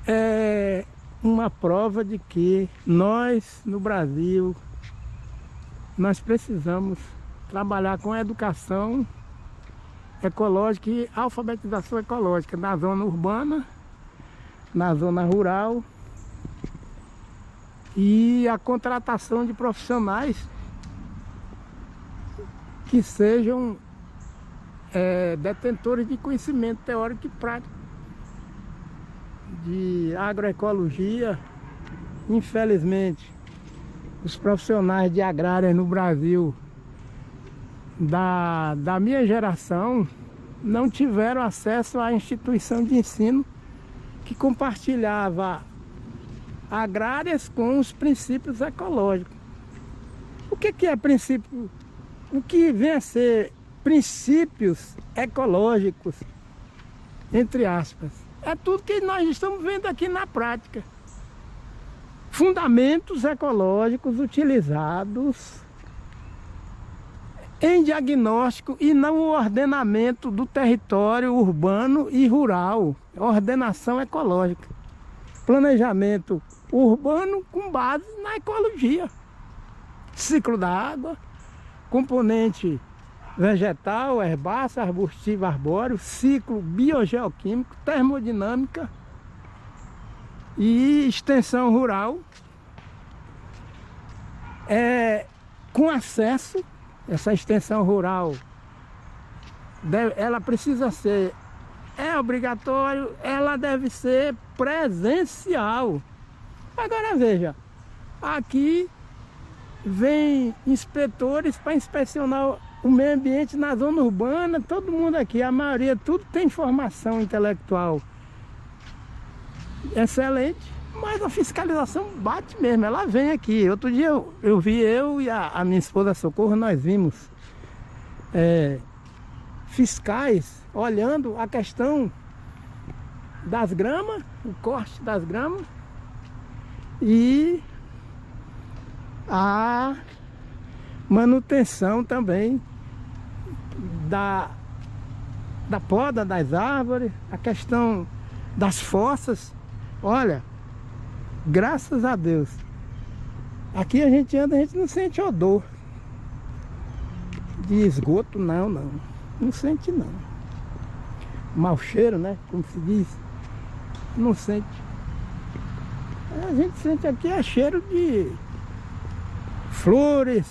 é uma prova de que nós no Brasil nós precisamos trabalhar com a educação ecológica e alfabetização ecológica na zona urbana, na zona rural, e a contratação de profissionais que sejam detentores de conhecimento teórico e prático de agroecologia. Infelizmente, os profissionais de agrária no Brasil da minha geração não tiveram acesso à instituição de ensino que compartilhava agrárias com os princípios ecológicos. O que é princípio? O que vem a ser princípios ecológicos, entre aspas? É tudo que nós estamos vendo aqui na prática. Fundamentos ecológicos utilizados em diagnóstico e no ordenamento do território urbano e rural. Ordenação ecológica. Planejamento urbano com base na ecologia. Ciclo da água, componente vegetal, herbáceo, arbustivo, arbóreo, ciclo biogeoquímico, termodinâmica e extensão rural, com acesso. Essa extensão rural, ela precisa ser, obrigatório, ela deve ser presencial. Agora veja, aqui vem inspetores para inspecionar o meio ambiente na zona urbana, todo mundo aqui, a maioria, tudo tem formação intelectual excelente, mas a fiscalização bate mesmo, ela vem aqui. Outro dia eu vi, eu e a minha esposa Socorro, nós vimos fiscais olhando a questão das gramas, o corte das gramas e a manutenção também da poda das árvores, a questão das fossas. Olha, graças a Deus, aqui a gente anda, a gente não sente odor de esgoto, não sente não. Mau cheiro, né, como se diz, não sente. A gente sente aqui cheiro de flores,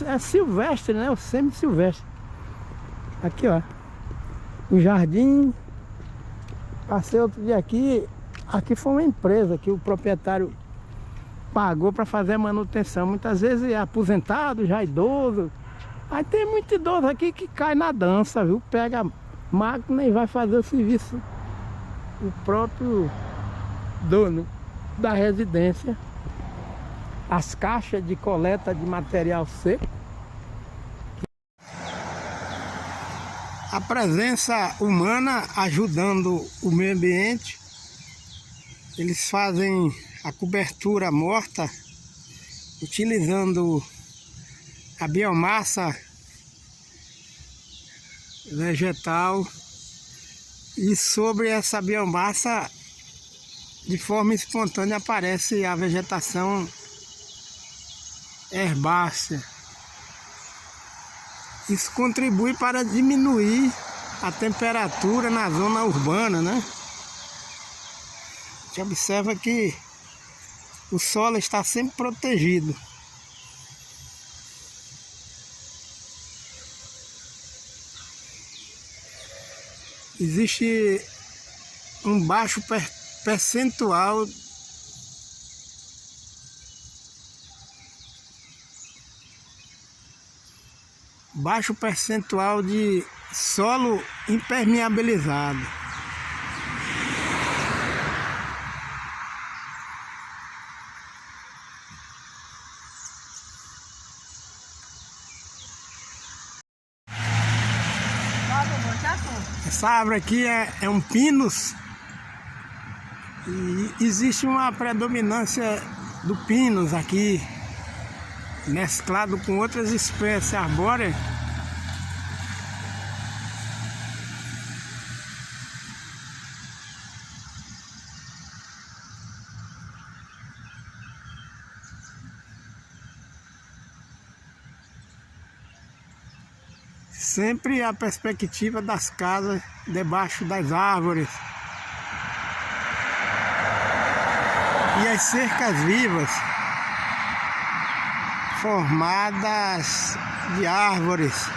é silvestre, né, o semi-silvestre. Aqui, ó, o jardim. Passei outro dia aqui foi uma empresa que o proprietário pagou para fazer a manutenção. Muitas vezes é aposentado, já idoso. Aí tem muito idoso aqui que cai na dança, viu? Pega a máquina e vai fazer o serviço. O próprio dono da residência. As caixas de coleta de material seco. A presença humana ajudando o meio ambiente. Eles fazem a cobertura morta utilizando a biomassa vegetal, e sobre essa biomassa de forma espontânea aparece a vegetação herbácea. Isso contribui para diminuir a temperatura na zona urbana, né? A gente observa que o solo está sempre protegido. Existe um baixo percentual de solo impermeabilizado. Essa árvore aqui é um pinus, e existe uma predominância do pinus aqui, mesclado com outras espécies arbóreas. Sempre a perspectiva das casas debaixo das árvores. E as cercas vivas formadas de árvores.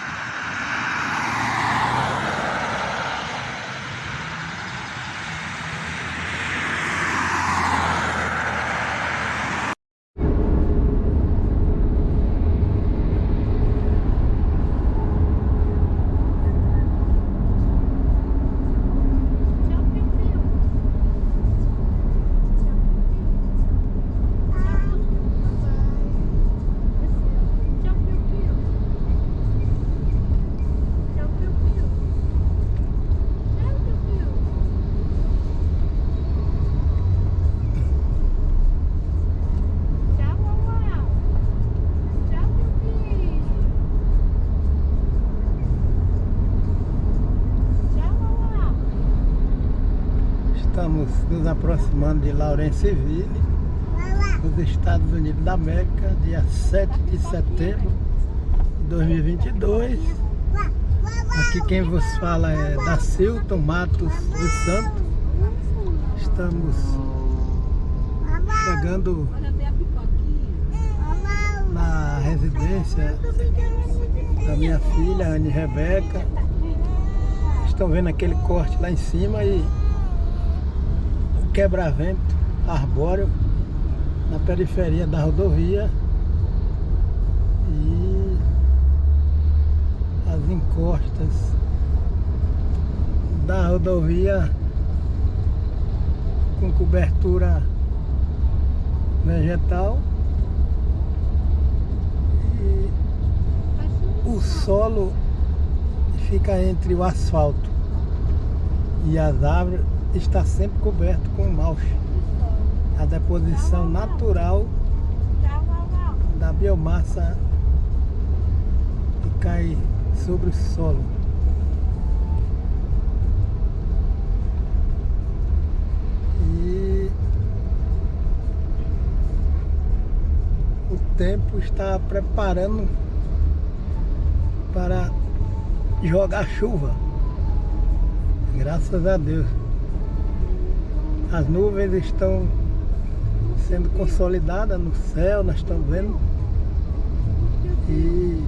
Estamos nos aproximando de Lawrenceville, nos Estados Unidos da América, dia 7 de setembro de 2022. Aqui quem vos fala é Dacilton Matos dos Santos. Estamos chegando na residência da minha filha, Anne Rebeca. Estão vendo aquele corte lá em cima e quebra-vento arbóreo na periferia da rodovia e as encostas da rodovia com cobertura vegetal e o solo fica entre o asfalto e as árvores. Está sempre coberto com malche, a deposição natural da biomassa que cai sobre o solo. E o tempo está preparando para jogar chuva, graças a Deus. As nuvens estão sendo consolidadas no céu, nós estamos vendo. E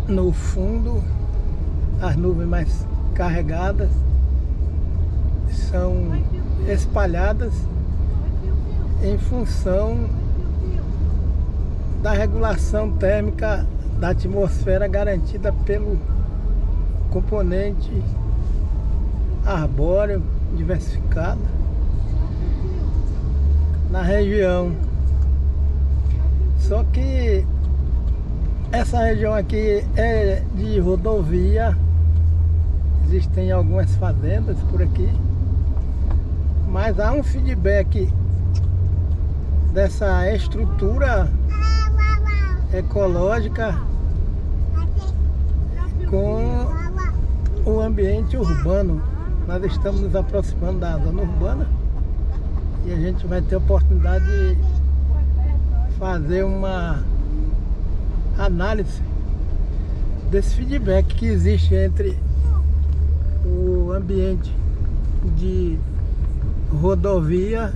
no fundo, as nuvens mais carregadas são espalhadas em função da regulação térmica da atmosfera garantida pelo componente arbóreo diversificado na região. Só que essa região aqui é de rodovia, existem algumas fazendas por aqui, mas há um feedback dessa estrutura ecológica com o ambiente urbano. Nós estamos nos aproximando da zona urbana e a gente vai ter a oportunidade de fazer uma análise desse feedback que existe entre o ambiente de rodovia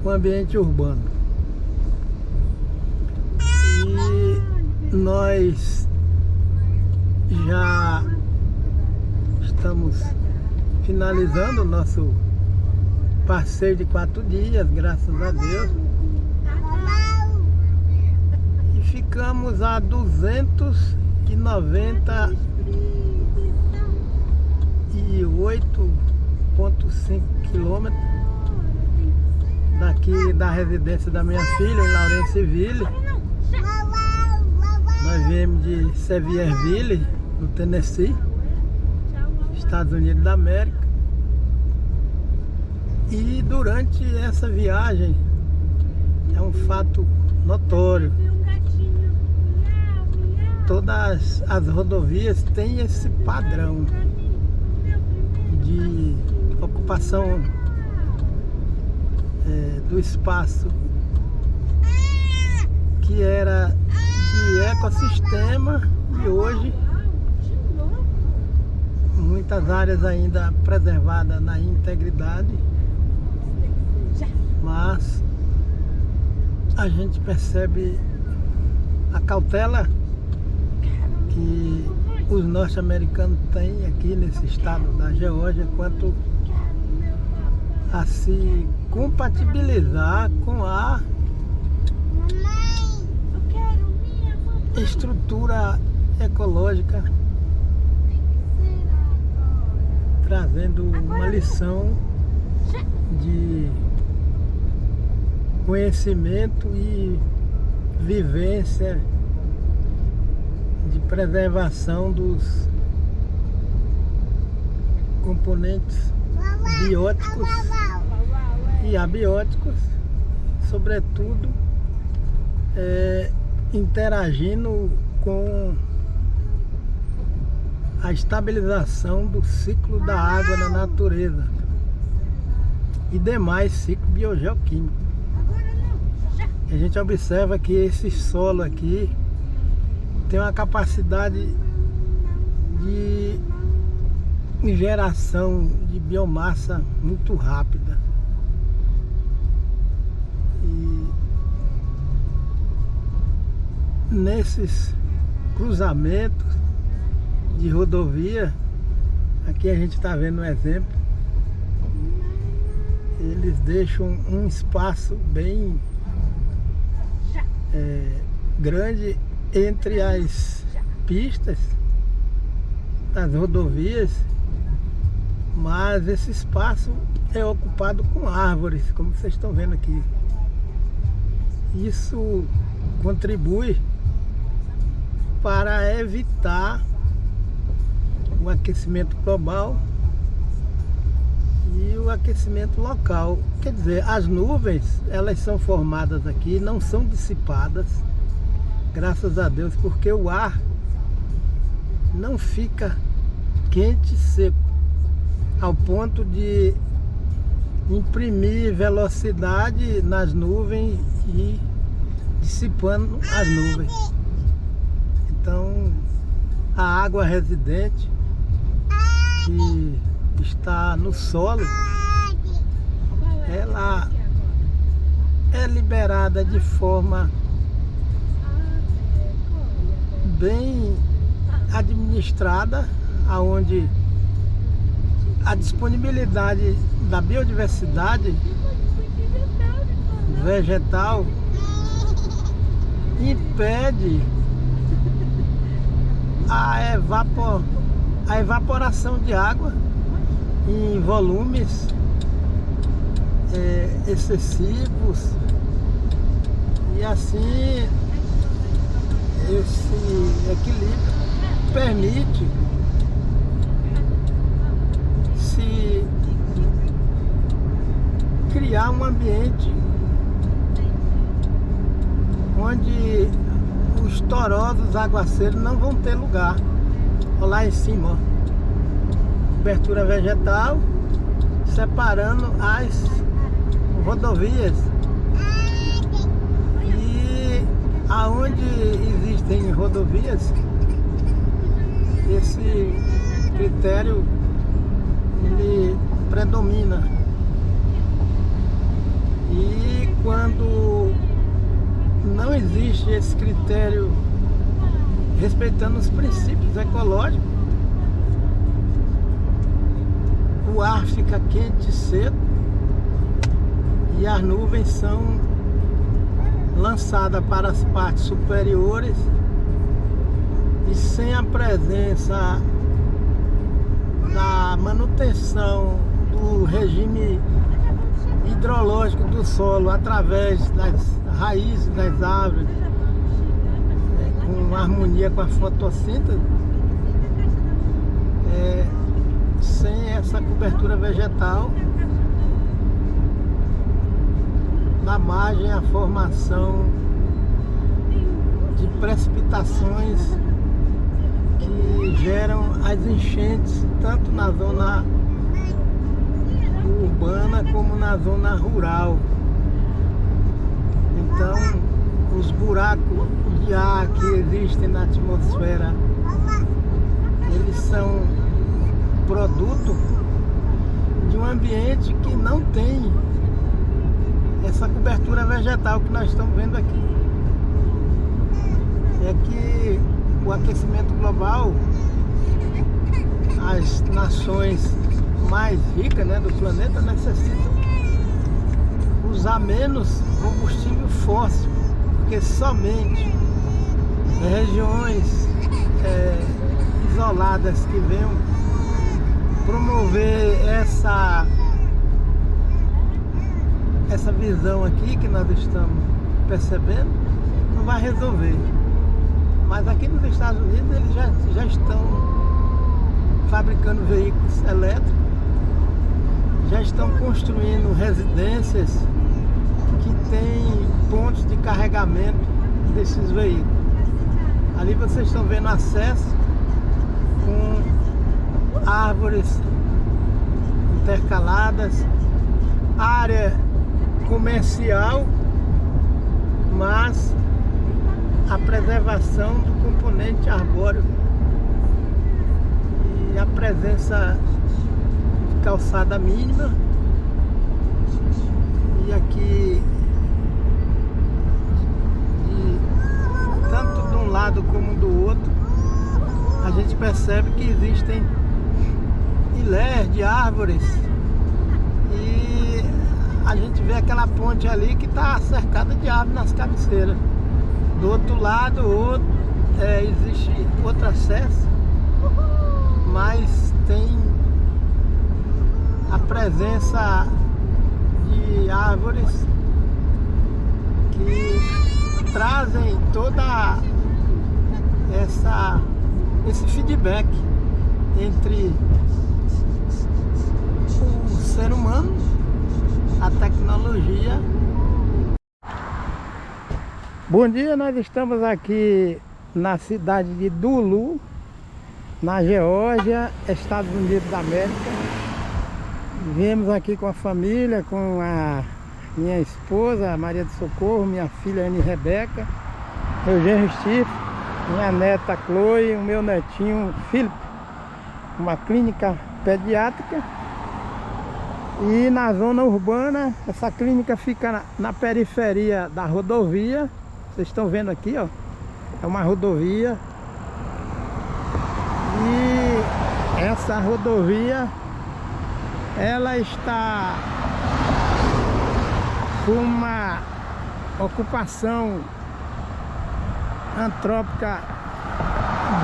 e o ambiente urbano. E nós já estamos finalizando o nosso passeio de 4 dias, graças a Deus. E ficamos a 298,5 quilômetros daqui da residência da minha filha, em Lawrenceville. Nós viemos de Sevierville, no Tennessee, Estados Unidos da América. E durante essa viagem é um fato notório, todas as rodovias têm esse padrão de ocupação do espaço que era de ecossistema e hoje muitas áreas ainda preservadas na integridade, mas a gente percebe a cautela que os norte-americanos têm aqui nesse estado da Geórgia quanto a se compatibilizar com a estrutura ecológica, trazendo uma lição de conhecimento e vivência de preservação dos componentes bióticos e abióticos, sobretudo interagindo com a estabilização do ciclo da água na natureza e demais ciclos biogeoquímicos. A gente observa que esse solo aqui tem uma capacidade de geração de biomassa muito rápida. E nesses cruzamentos de rodovia, aqui a gente está vendo um exemplo, eles deixam um espaço bem grande entre as pistas das rodovias, mas esse espaço é ocupado com árvores, como vocês estão vendo aqui. Isso contribui para evitar o aquecimento global e o aquecimento local. Quer dizer, as nuvens, elas são formadas aqui, não são dissipadas, graças a Deus, porque o ar não fica quente e seco, ao ponto de imprimir velocidade nas nuvens e dissipando as nuvens. Então, a água residente que está no solo, ela é liberada de forma bem administrada, aonde a disponibilidade da biodiversidade vegetal impede a evaporação de água em volumes excessivos, e assim esse equilíbrio permite se criar um ambiente onde os torosos aguaceiros não vão ter lugar. Olha lá em cima, ó. Cobertura vegetal separando as rodovias, e aonde existem rodovias, esse critério ele predomina, e quando não existe esse critério respeitando os princípios ecológicos, o ar fica quente e seco e as nuvens são lançadas para as partes superiores, e sem a presença da manutenção do regime hidrológico do solo através das raízes das árvores, com harmonia com a fotossíntese, sem essa cobertura vegetal, na margem a formação de precipitações que geram as enchentes tanto na zona urbana como na zona rural. Então, os buracos de ar que existem na atmosfera, eles são produto de um ambiente que não tem essa cobertura vegetal que nós estamos vendo aqui. É que o aquecimento global, as nações mais ricas, né, do planeta necessitam usar menos combustível fóssil, porque somente regiões isoladas que venham promover essa visão aqui que nós estamos percebendo, não vai resolver. Mas aqui nos Estados Unidos eles já estão fabricando veículos elétricos, já estão construindo residências que têm pontos de carregamento desses veículos. Ali vocês estão vendo acesso com árvores intercaladas, área comercial, mas a preservação do componente arbóreo e a presença de calçada mínima. E aqui, tanto de um lado como do outro, a gente percebe que existem ilés de árvores e a gente vê aquela ponte ali que está cercada de árvores nas cabeceiras. Do outro lado, existe outro acesso, mas tem a presença de árvores que trazem toda esse feedback entre o ser humano, a tecnologia. Bom dia, nós estamos aqui na cidade de Duluth, na Geórgia, Estados Unidos da América. Viemos aqui com a família, com a minha esposa, Maria do Socorro, minha filha Anne Rebeca, meu genro Steve, minha neta Chloe, o meu netinho Philip, uma clínica pediátrica. E na zona urbana, essa clínica fica na periferia da rodovia. Vocês estão vendo aqui, ó, é uma rodovia. E essa rodovia, ela está com uma ocupação antrópica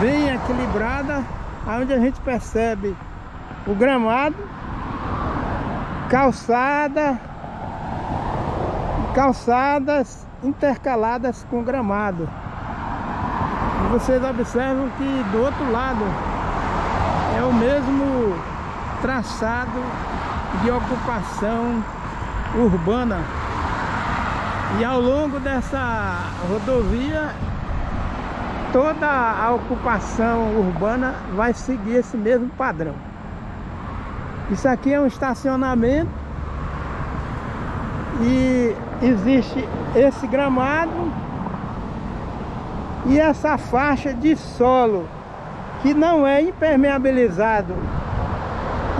bem equilibrada, onde a gente percebe o gramado, calçadas intercaladas com gramado. E vocês observam que do outro lado é o mesmo traçado de ocupação urbana. E ao longo dessa rodovia, toda a ocupação urbana vai seguir esse mesmo padrão. Isso aqui é um estacionamento e existe esse gramado e essa faixa de solo que não é impermeabilizado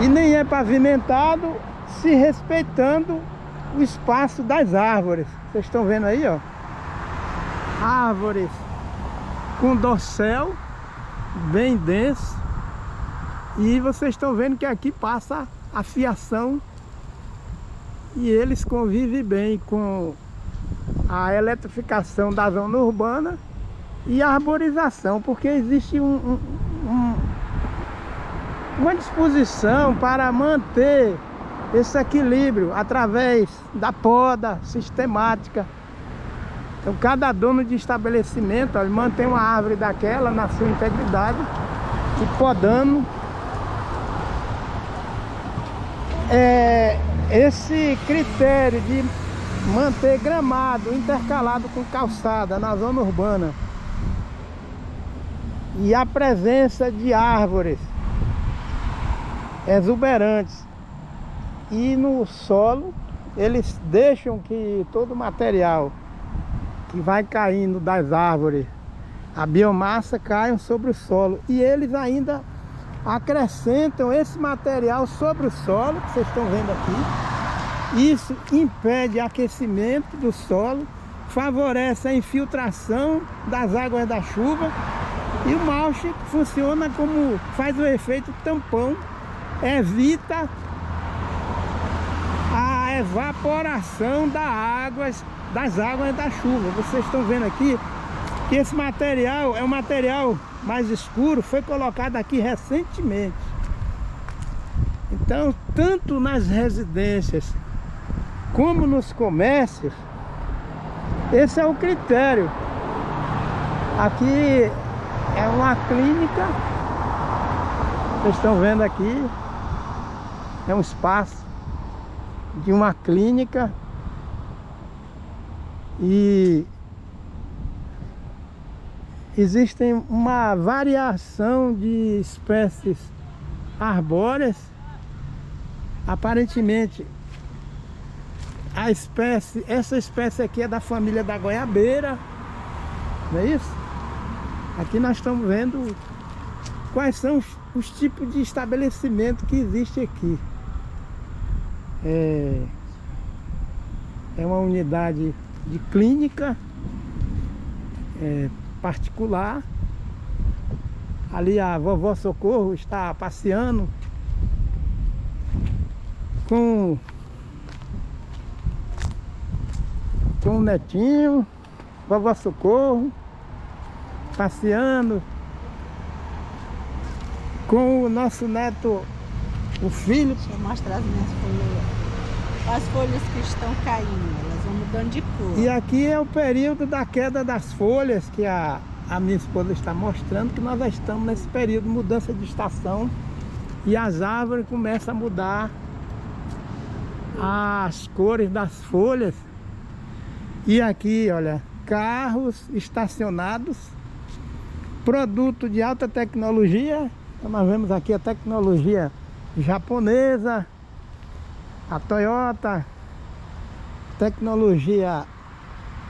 e nem é pavimentado, se respeitando o espaço das árvores. Vocês estão vendo aí, ó, árvores com dossel bem denso, e vocês estão vendo que aqui passa a fiação e eles convivem bem com a eletrificação da zona urbana e a arborização, porque existe uma disposição para manter esse equilíbrio através da poda sistemática. Então cada dono de estabelecimento, ele mantém uma árvore daquela na sua integridade e podando. Esse critério de manter gramado intercalado com calçada na zona urbana e a presença de árvores exuberantes e no solo, eles deixam que todo o material que vai caindo das árvores, a biomassa cai sobre o solo. E eles ainda acrescentam esse material sobre o solo, que vocês estão vendo aqui. Isso impede aquecimento do solo, favorece a infiltração das águas da chuva. E o mulch funciona como, faz o efeito tampão, evita a evaporação das águas da chuva. Vocês estão vendo aqui que esse material é um material mais escuro, foi colocado aqui recentemente. Então, tanto nas residências como nos comércios, esse é o critério. Aqui é uma clínica, vocês estão vendo aqui, é um espaço de uma clínica e existem uma variação de espécies arbóreas. Aparentemente essa espécie aqui é da família da goiabeira, não é isso? Aqui nós estamos vendo quais são os tipos de estabelecimento que existe aqui. É uma unidade de clínica particular. Ali a vovó Socorro está passeando com o netinho. Vovó Socorro passeando com o nosso neto, o filho. Deixa eu mostrar as minhas folhas. As folhas que estão caindo, elas vão mudando de cor. E aqui é o período da queda das folhas, que a minha esposa está mostrando, que nós já estamos nesse período de mudança de estação. E as árvores começam a mudar as cores das folhas. E aqui, olha, carros estacionados, produto de alta tecnologia. Então nós vemos aqui a tecnologia japonesa, a Toyota, tecnologia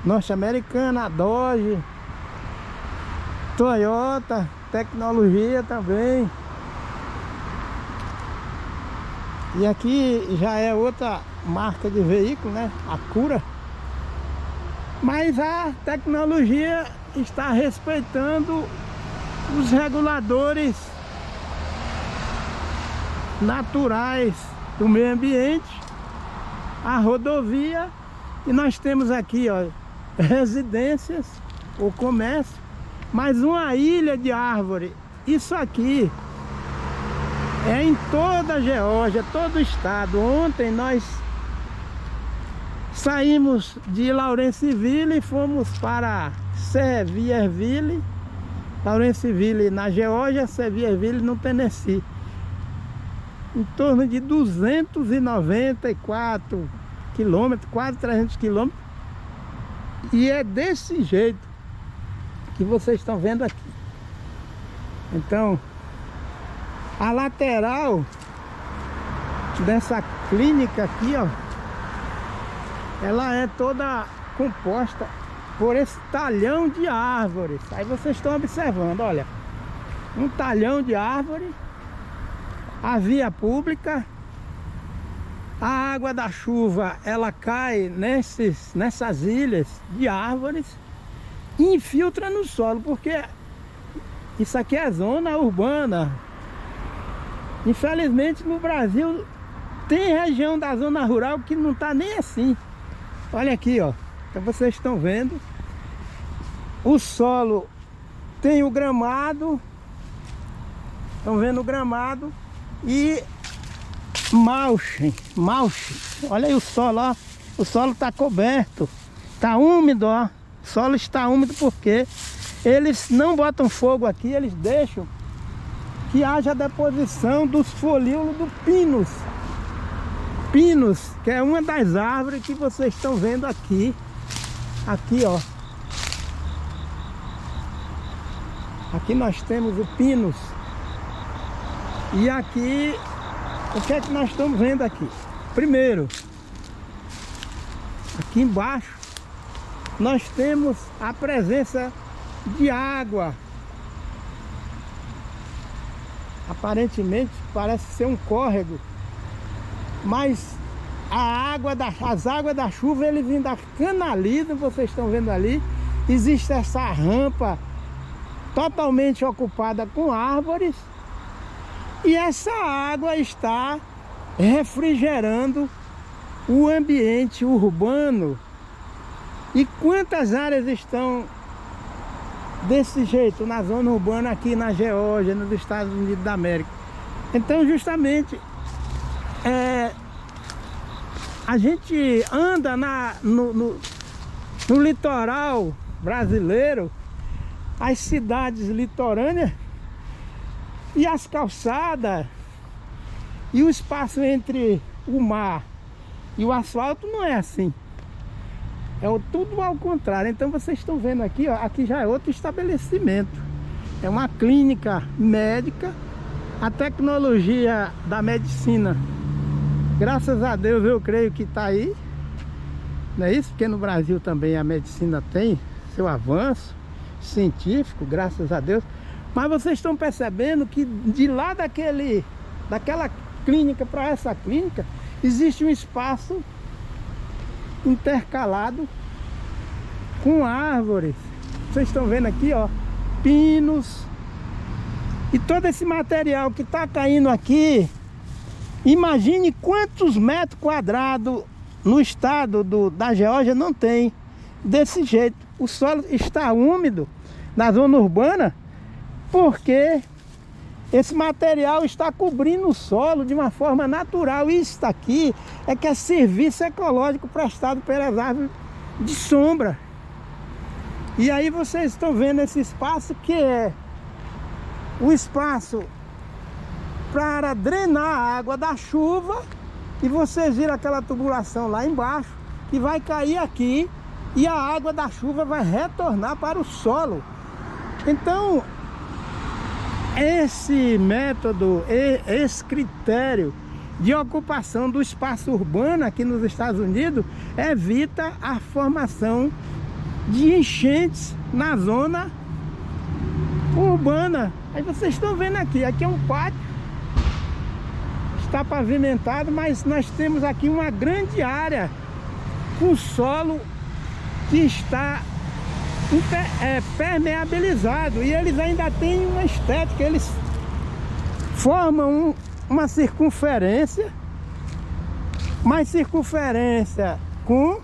norte-americana, a Dodge, Toyota, tecnologia também. E aqui já é outra marca de veículo, né? A Cura. Mas a tecnologia está respeitando os reguladores naturais do meio ambiente, a rodovia. E nós temos aqui, ó, residências, o comércio, mais uma ilha de árvore. Isso aqui é em toda a Geórgia, todo o estado. Ontem nós saímos de Lawrenceville e fomos para Sevierville. Lawrenceville na Geórgia, Sevierville no Tennessee. Em torno de 294 quilômetros, quase 300 quilômetros. E é desse jeito que vocês estão vendo aqui. Então, a lateral dessa clínica aqui, ó, ela é toda composta por esse talhão de árvores. Aí vocês estão observando, olha, um talhão de árvore, a via pública, a água da chuva, ela cai nessas ilhas de árvores e infiltra no solo, porque isso aqui é zona urbana. Infelizmente no Brasil tem região da zona rural que não está nem assim. Olha aqui, ó. Então vocês estão vendo. O solo tem o gramado. Estão vendo o gramado. E mulch. Olha aí o solo, ó. O solo está coberto. Está úmido, ó. O solo está úmido porque eles não botam fogo aqui. Eles deixam que haja deposição dos folíolos do pinus. Pinus, que é uma das árvores que vocês estão vendo aqui. Aqui, ó. Aqui nós temos o pinus. E aqui, o que é que nós estamos vendo aqui? Primeiro, aqui embaixo, nós temos a presença de água. Aparentemente parece ser um córrego, mas as águas da chuva eles ainda canalizam, vocês estão vendo ali. Existe essa rampa totalmente ocupada com árvores e essa água está refrigerando o ambiente urbano. E quantas áreas estão desse jeito na zona urbana aqui na Geórgia, nos Estados Unidos da América? Então justamente a gente anda no litoral brasileiro, as cidades litorâneas e as calçadas e o espaço entre o mar e o asfalto não é assim. É tudo ao contrário. Então vocês estão vendo aqui, ó, aqui já é outro estabelecimento. É uma clínica médica. A tecnologia da medicina, graças a Deus, eu creio que está aí. Não é isso? Porque no Brasil também a medicina tem seu avanço científico, graças a Deus. Mas vocês estão percebendo que de lá daquela clínica para essa clínica, existe um espaço intercalado com árvores. Vocês estão vendo aqui, ó, pinos. E todo esse material que está caindo aqui, imagine quantos metros quadrados no estado da Geórgia não tem desse jeito. O solo está úmido na zona urbana porque esse material está cobrindo o solo de uma forma natural. Isso aqui é que é serviço ecológico prestado pelas árvores de sombra. E aí vocês estão vendo esse espaço que é o espaço para drenar a água da chuva. E vocês viram aquela tubulação lá embaixo que vai cair aqui e a água da chuva vai retornar para o solo. Então esse método, esse critério de ocupação do espaço urbano aqui nos Estados Unidos evita a formação de enchentes na zona urbana. Aí vocês estão vendo aqui é um pátio, está pavimentado, mas nós temos aqui uma grande área com solo que está permeabilizado, e eles ainda têm uma estética. Eles formam uma circunferência, mais circunferência com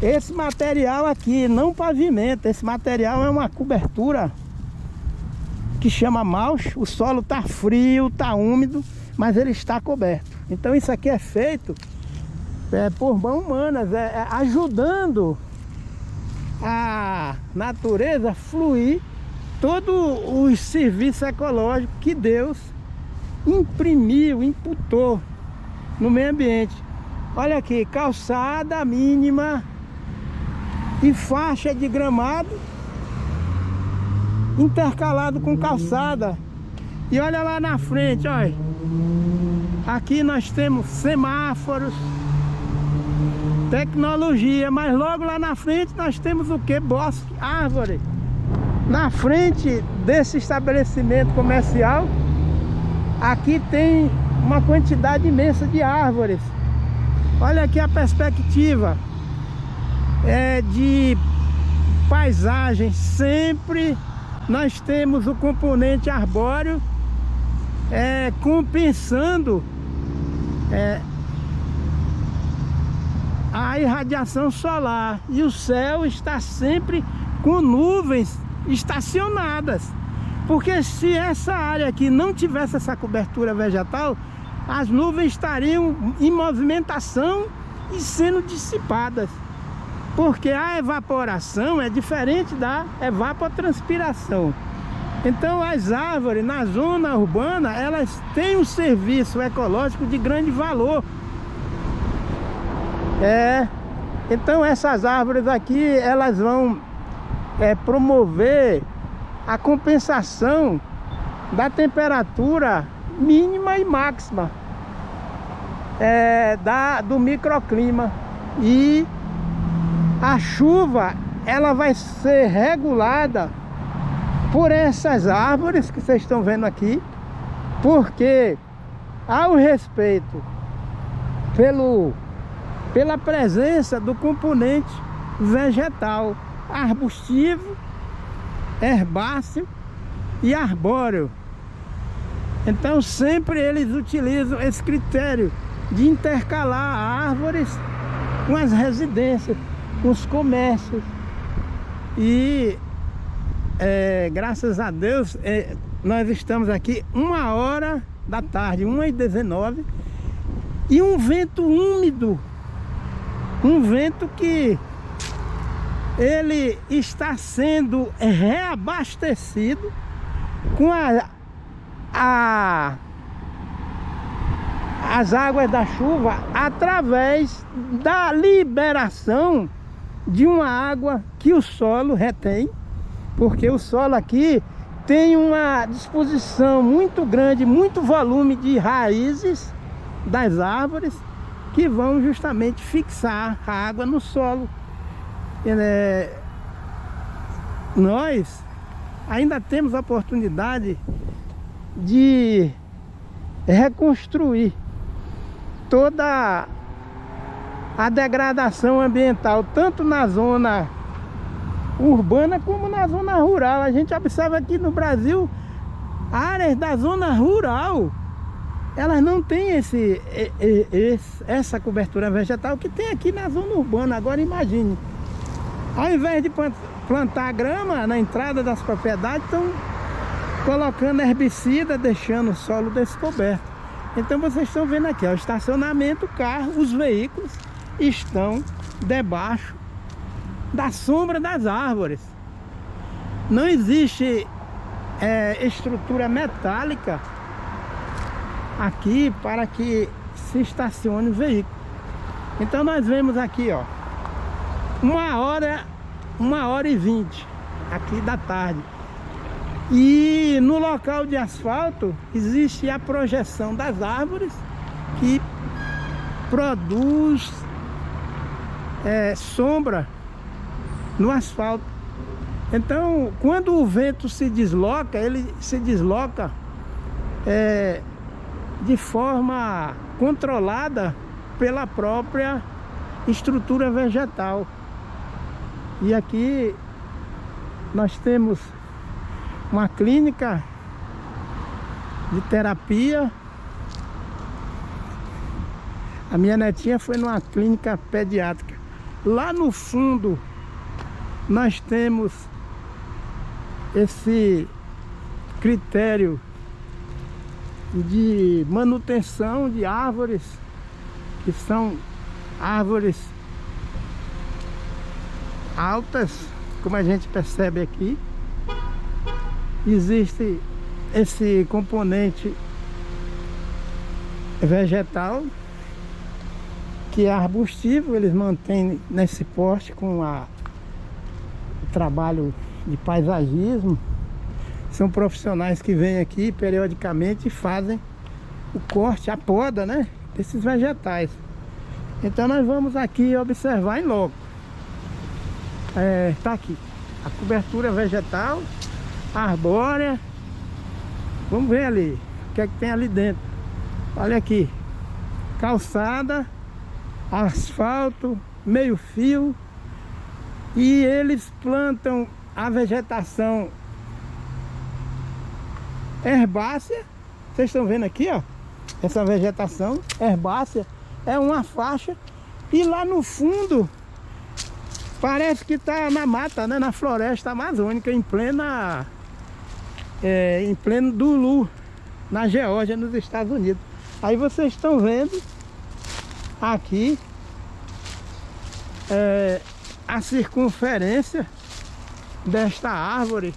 esse material aqui, não pavimento. Esse material é uma cobertura que chama mulch. O solo está frio, está úmido, mas ele está coberto. Então isso aqui é feito por mãos humanas, ajudando a natureza fluir todo o serviço ecológico que Deus imprimiu, imputou no meio ambiente. Olha aqui, calçada mínima e faixa de gramado intercalado com calçada. E olha lá na frente, olha, aqui nós temos semáforos, tecnologia, mas logo lá na frente nós temos o que? Bosque, árvore. Na frente desse estabelecimento comercial, aqui tem uma quantidade imensa de árvores. Olha aqui a perspectiva de paisagem. Sempre nós temos o componente arbóreo compensando a irradiação solar, e o céu está sempre com nuvens estacionadas, porque se essa área aqui não tivesse essa cobertura vegetal, as nuvens estariam em movimentação e sendo dissipadas, porque a evaporação é diferente da evapotranspiração. Então as árvores na zona urbana, elas têm um serviço ecológico de grande valor. Então essas árvores aqui, elas vão promover a compensação da temperatura mínima e máxima do microclima, e a chuva ela vai ser regulada por essas árvores que vocês estão vendo aqui, porque há o respeito pela presença do componente vegetal, arbustivo, herbáceo e arbóreo. Então sempre eles utilizam esse critério de intercalar árvores com as residências, com os comércios. E graças a Deus nós estamos aqui 1h da tarde, 1h19, e um vento úmido, um vento que ele está sendo reabastecido com as águas da chuva através da liberação de uma água que o solo retém, porque o solo aqui tem uma disposição muito grande, muito volume de raízes das árvores que vão justamente fixar a água no solo. Nós ainda temos a oportunidade de reconstruir toda a degradação ambiental, tanto na zona urbana como na zona rural. A gente observa aqui no Brasil, áreas da zona rural, elas não têm essa cobertura vegetal que tem aqui na zona urbana. Agora imagine, ao invés de plantar grama na entrada das propriedades, estão colocando herbicida, deixando o solo descoberto. Então vocês estão vendo aqui, ó, o estacionamento, o carro, os veículos estão debaixo da sombra das árvores. Não existe estrutura metálica aqui para que se estacione o veículo. Então nós vemos aqui, ó, 1h20 aqui da tarde, e no local de asfalto existe a projeção das árvores que produz sombra no asfalto. Então quando o vento se desloca, ele se desloca de forma controlada pela própria estrutura vegetal. E aqui nós temos uma clínica de terapia. A minha netinha foi numa clínica pediátrica. Lá no fundo nós temos esse critério de manutenção de árvores, que são árvores altas, como a gente percebe aqui. Existe esse componente vegetal que é arbustivo, eles mantêm nesse porte com o trabalho de paisagismo. São profissionais que vêm aqui periodicamente e fazem o corte, a poda, né, desses vegetais. Então nós vamos aqui observar em loco. Tá aqui a cobertura vegetal, arbórea. Vamos ver ali o que é que tem ali dentro. Olha aqui, calçada, asfalto, meio fio. E eles plantam a vegetação herbácea. Vocês estão vendo aqui, ó, essa vegetação herbácea é uma faixa. E lá no fundo parece que está na mata, né, na floresta amazônica, em pleno Dulu, na Geórgia, nos Estados Unidos. Aí vocês estão vendo aqui a circunferência desta árvore.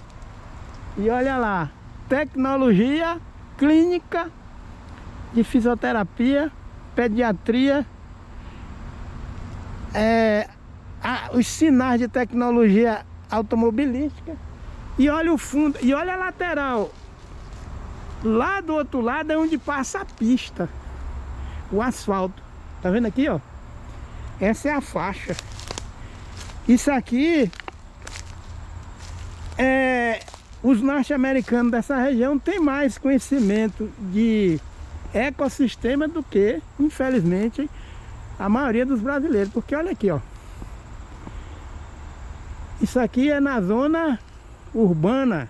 E olha lá, tecnologia clínica de fisioterapia, pediatria, os sinais de tecnologia automobilística. E olha o fundo, e olha a lateral. Lá do outro lado é onde passa a pista, o asfalto. Tá vendo aqui, ó? Essa é a faixa. Isso aqui os norte-americanos dessa região têm mais conhecimento de ecossistema do que, infelizmente, a maioria dos brasileiros. Porque olha aqui, ó. Isso aqui é na zona urbana.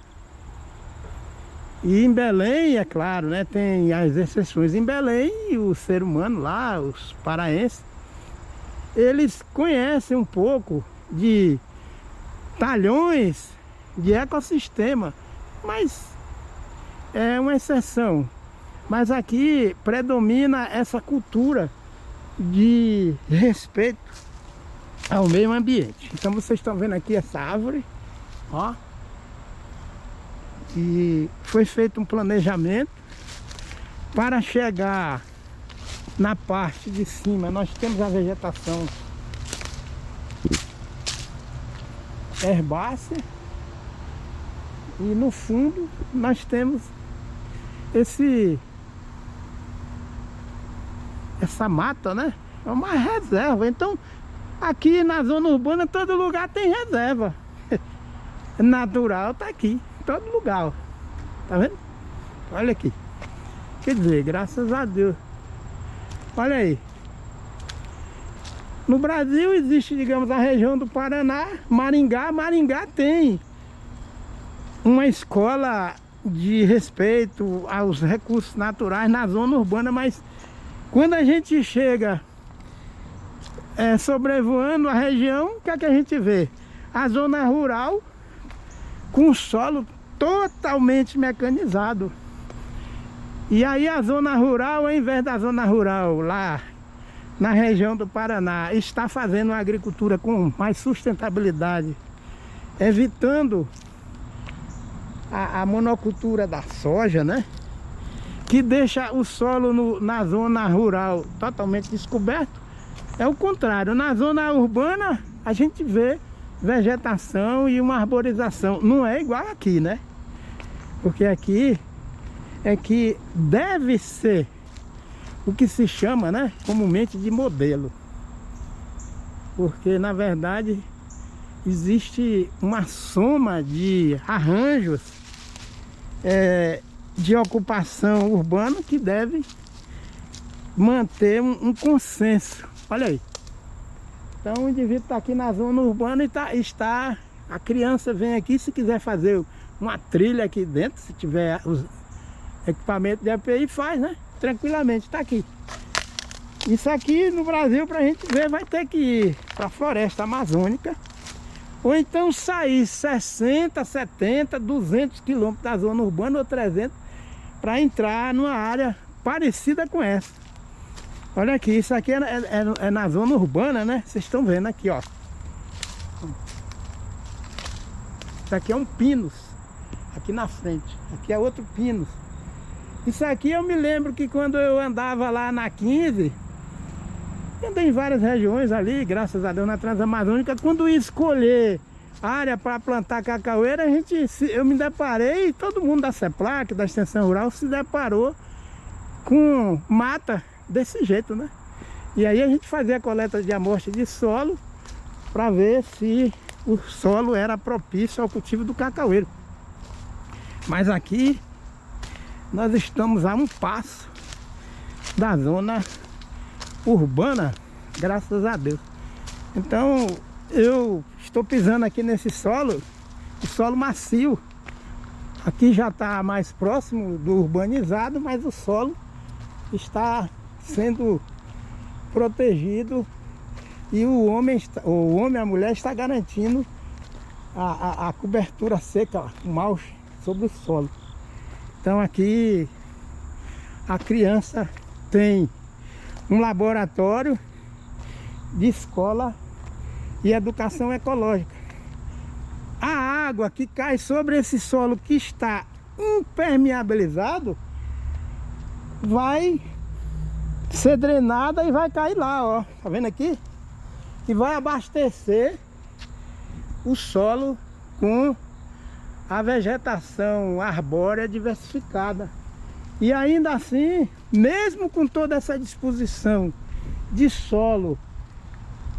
E em Belém, é claro, né, tem as exceções. Em Belém, o ser humano lá, os paraenses, eles conhecem um pouco de talhões de ecossistema, mas é uma exceção. Mas aqui predomina essa cultura de respeito ao meio ambiente. Então vocês estão vendo aqui essa árvore, ó. E foi feito um planejamento para chegar na parte de cima. Nós temos a vegetação herbácea e no fundo nós temos essa mata, né? É uma reserva. Então aqui na zona urbana todo lugar tem reserva natural, tá aqui, todo lugar, ó. Tá vendo? Olha aqui, quer dizer, graças a Deus. Olha aí, no Brasil existe, digamos, a região do Paraná, Maringá. Maringá tem uma escola de respeito aos recursos naturais na zona urbana, mas quando a gente chega sobrevoando a região, o que é que a gente vê? A zona rural com solo totalmente mecanizado. E aí a zona rural, ao invés da zona rural lá na região do Paraná, está fazendo uma agricultura com mais sustentabilidade, evitando a monocultura da soja, né? Que deixa o solo na zona rural totalmente descoberto. É o contrário, na zona urbana a gente vê vegetação e uma arborização. Não é igual aqui, né? Porque aqui é que deve ser o que se chama, né, comumente de modelo. Porque na verdade existe uma soma de arranjos de ocupação urbana que deve manter um consenso. Olha aí. Então o indivíduo está aqui na zona urbana e a criança vem aqui, se quiser fazer uma trilha aqui dentro, se tiver os equipamentos de EPI, faz, né? Tranquilamente, está aqui. Isso aqui no Brasil, para a gente ver, vai ter que ir para a floresta amazônica, ou então sair 60, 70, 200 quilômetros da zona urbana ou 300 para entrar numa área parecida com essa. Olha aqui, isso aqui é na zona urbana, né? Vocês estão vendo aqui, ó. Isso aqui é um pinus, aqui na frente. Aqui é outro pinus. Isso aqui eu me lembro que quando eu andava lá na 15, andei em várias regiões ali, graças a Deus, na Transamazônica. Quando ia escolher área para plantar cacaueira, eu me deparei, todo mundo da CEPLAC, da Extensão Rural, se deparou com mata desse jeito, né? E aí a gente fazia a coleta de amostra de solo para ver se o solo era propício ao cultivo do cacaueiro. Mas aqui nós estamos a um passo da zona urbana, graças a Deus. Então eu estou pisando aqui nesse solo, o solo macio. Aqui já está mais próximo do urbanizado, mas o solo está sendo protegido e o homem, a mulher está garantindo a cobertura seca, o mulch sobre o solo. Então aqui a criança tem um laboratório de escola e educação ecológica. A água que cai sobre esse solo que está impermeabilizado vai ser drenada e vai cair lá, ó. Tá vendo aqui? E vai abastecer o solo com a vegetação arbórea diversificada. E ainda assim, mesmo com toda essa disposição de solo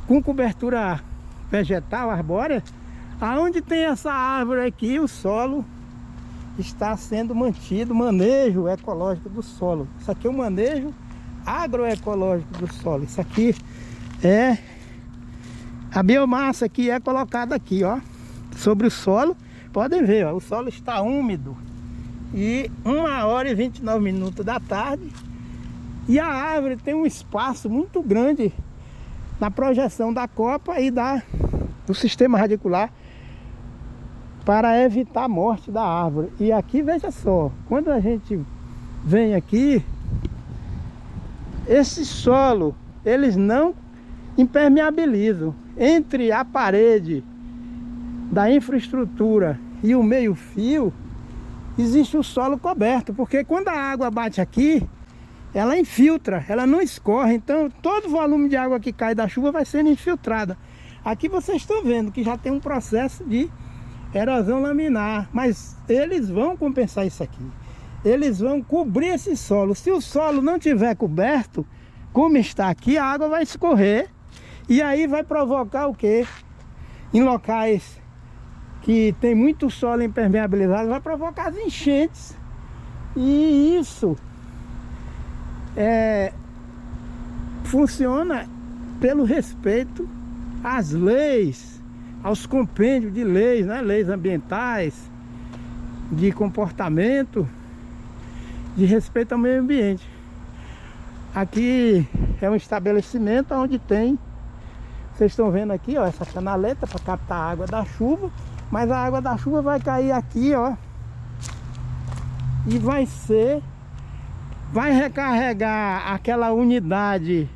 com cobertura vegetal, arbórea. Aonde tem essa árvore aqui, o solo está sendo mantido, manejo ecológico do solo. Isso aqui é um manejo agroecológico do solo. Isso aqui é a biomassa que é colocada aqui, ó, sobre o solo. Podem ver, ó, o solo está úmido. E 1h29 da tarde. E a árvore tem um espaço muito grande na projeção da copa e do sistema radicular para evitar a morte da árvore. E aqui, veja só, quando a gente vem aqui, esse solo, eles não impermeabilizam. Entre a parede da infraestrutura e o meio-fio, existe o solo coberto, porque quando a água bate aqui, ela infiltra, ela não escorre. Então todo o volume de água que cai da chuva vai sendo infiltrada. Aqui vocês estão vendo que já tem um processo de erosão laminar, mas eles vão compensar isso aqui. Eles vão cobrir esse solo. Se o solo não tiver coberto, como está aqui, a água vai escorrer e aí vai provocar o quê? Em locais que tem muito solo impermeabilizado, vai provocar as enchentes. E isso funciona pelo respeito às leis, aos compêndios de leis, né? Leis ambientais, de comportamento, de respeito ao meio ambiente. Aqui é um estabelecimento onde tem, vocês estão vendo aqui, ó, essa canaleta para captar a água da chuva, mas a água da chuva vai cair aqui, ó, e vai recarregar aquela unidade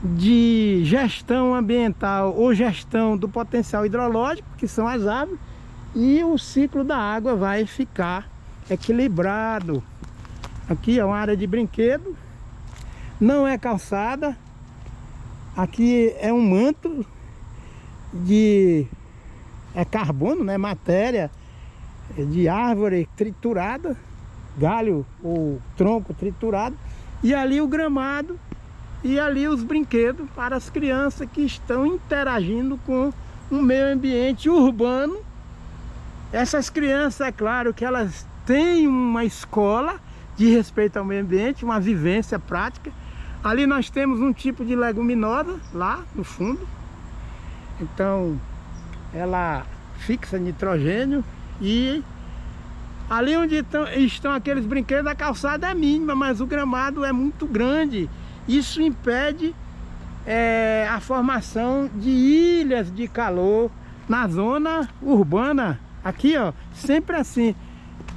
de gestão ambiental ou gestão do potencial hidrológico, que são as árvores, e o ciclo da água vai ficar equilibrado. Aqui é uma área de brinquedo, não é calçada. Aqui é um manto de carbono, né? Matéria de árvore triturada, galho ou tronco triturado, e ali o gramado e ali os brinquedos para as crianças que estão interagindo com o meio ambiente urbano. Essas crianças, é claro que elas têm uma escola de respeito ao meio ambiente, uma vivência prática. Ali nós temos um tipo de leguminosa lá no fundo, então ela fixa nitrogênio. E ali onde estão aqueles brinquedos, a calçada é mínima, mas o gramado é muito grande. Isso impede a formação de ilhas de calor na zona urbana. Aqui, ó, sempre assim,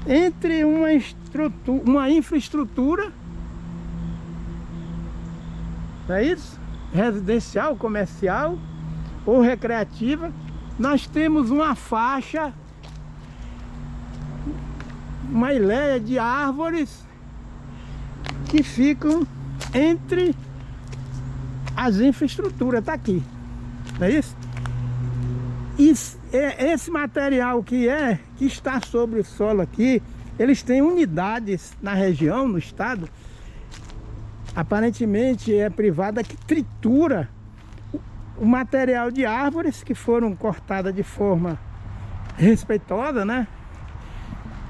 entre uma infraestrutura, não é isso? Residencial, comercial ou recreativa, nós temos uma faixa, uma ilha de árvores que ficam entre as infraestruturas. Tá aqui, não é isso? Esse material que está sobre o solo aqui, eles têm unidades na região, no estado, aparentemente é privada, que tritura o material de árvores que foram cortadas de forma respeitosa, né?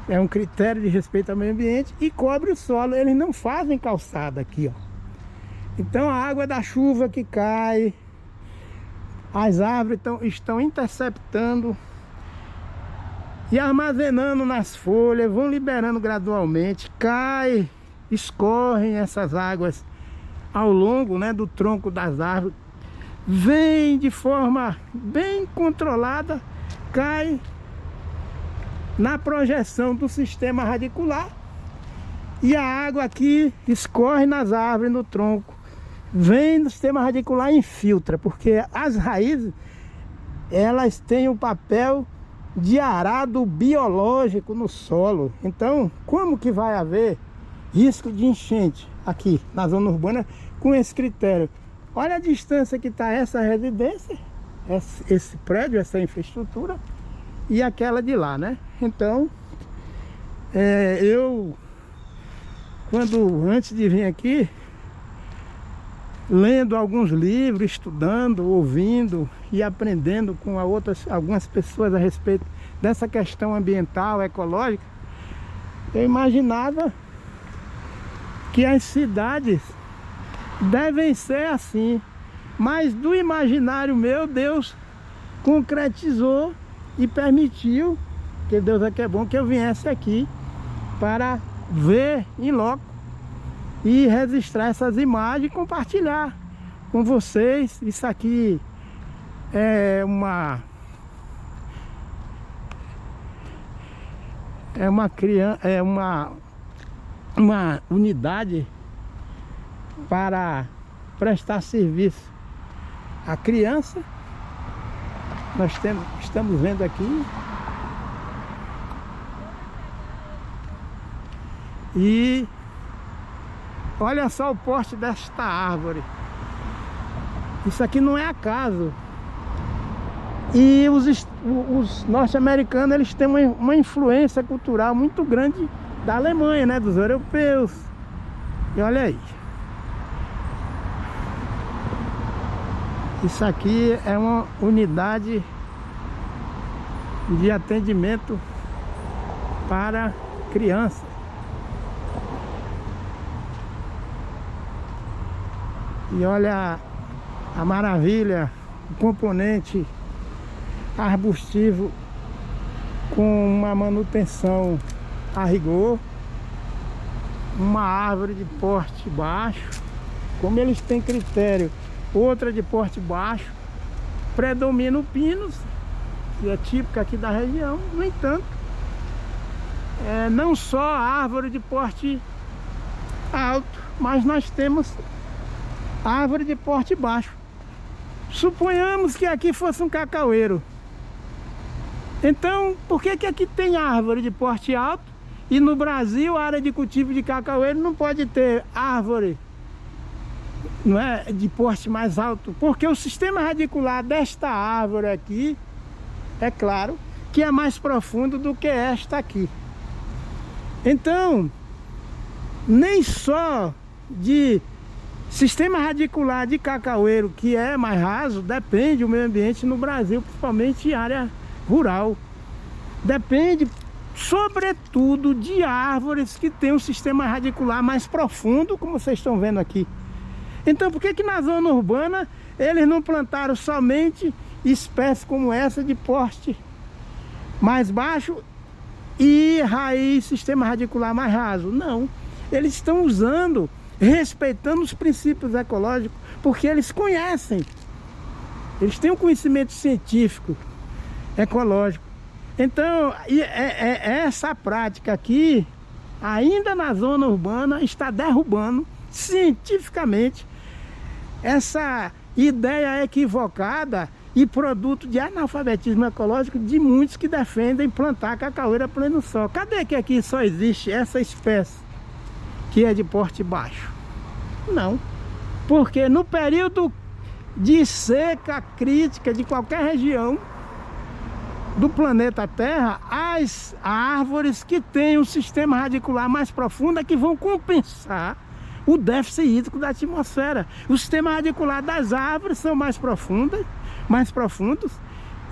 É um critério de respeito ao meio ambiente, e cobre o solo. Eles não fazem calçada aqui, ó. Então a água da chuva que cai, as árvores estão interceptando e armazenando nas folhas, vão liberando gradualmente, cai, escorrem essas águas ao longo, né, do tronco das árvores, vem de forma bem controlada, cai na projeção do sistema radicular, e a água aqui escorre nas árvores, no tronco, vem no sistema radicular e infiltra, porque as raízes, elas têm o papel de arado biológico no solo. Então, como que vai haver risco de enchente aqui na zona urbana com esse critério? Olha a distância que está essa residência, esse prédio, essa infraestrutura, e aquela de lá, né? Então, antes de vir aqui, lendo alguns livros, estudando, ouvindo aqui aprendendo com algumas pessoas a respeito dessa questão ambiental, ecológica, eu imaginava que as cidades devem ser assim. Mas do imaginário meu, Deus concretizou e permitiu, que Deus é que é bom, que eu viesse aqui para ver em loco e registrar essas imagens e compartilhar com vocês. Isso aqui é uma unidade para prestar serviço à criança. Nós estamos vendo aqui. E olha só o porte desta árvore. Isso aqui não é acaso. E os norte-americanos, eles têm uma influência cultural muito grande da Alemanha, né? Dos europeus. E olha aí. Isso aqui é uma unidade de atendimento para criança. E olha a maravilha, o componente arbustivo com uma manutenção a rigor. Uma árvore de porte baixo, como eles têm critério, outra de porte baixo, predomina o pinus, que é típico aqui da região. No entanto, não só a árvore de porte alto, mas nós temos árvore de porte baixo. Suponhamos que aqui fosse um cacaueiro. Então, por que que aqui tem árvore de porte alto e no Brasil a área de cultivo de cacaueiro não pode ter árvore, não é, de porte mais alto? Porque o sistema radicular desta árvore aqui, é claro, que é mais profundo do que esta aqui. Então, nem só de sistema radicular de cacaueiro, que é mais raso, depende o meio ambiente no Brasil, principalmente em área rural. Depende, sobretudo, de árvores que têm um sistema radicular mais profundo, como vocês estão vendo aqui. Então, por que que na zona urbana eles não plantaram somente espécies como essa de porte mais baixo e raiz, sistema radicular mais raso? Não, eles estão usando, respeitando os princípios ecológicos, porque eles conhecem, eles têm um conhecimento científico, ecológico. Então, essa prática aqui, ainda na zona urbana, está derrubando cientificamente essa ideia equivocada e produto de analfabetismo ecológico de muitos que defendem plantar cacaueira a pleno sol. Cadê que aqui só existe essa espécie que é de porte baixo? Não, porque no período de seca crítica de qualquer região do planeta Terra, as árvores que têm um sistema radicular mais profundo é que vão compensar o déficit hídrico da atmosfera. O sistema radicular das árvores são mais profundos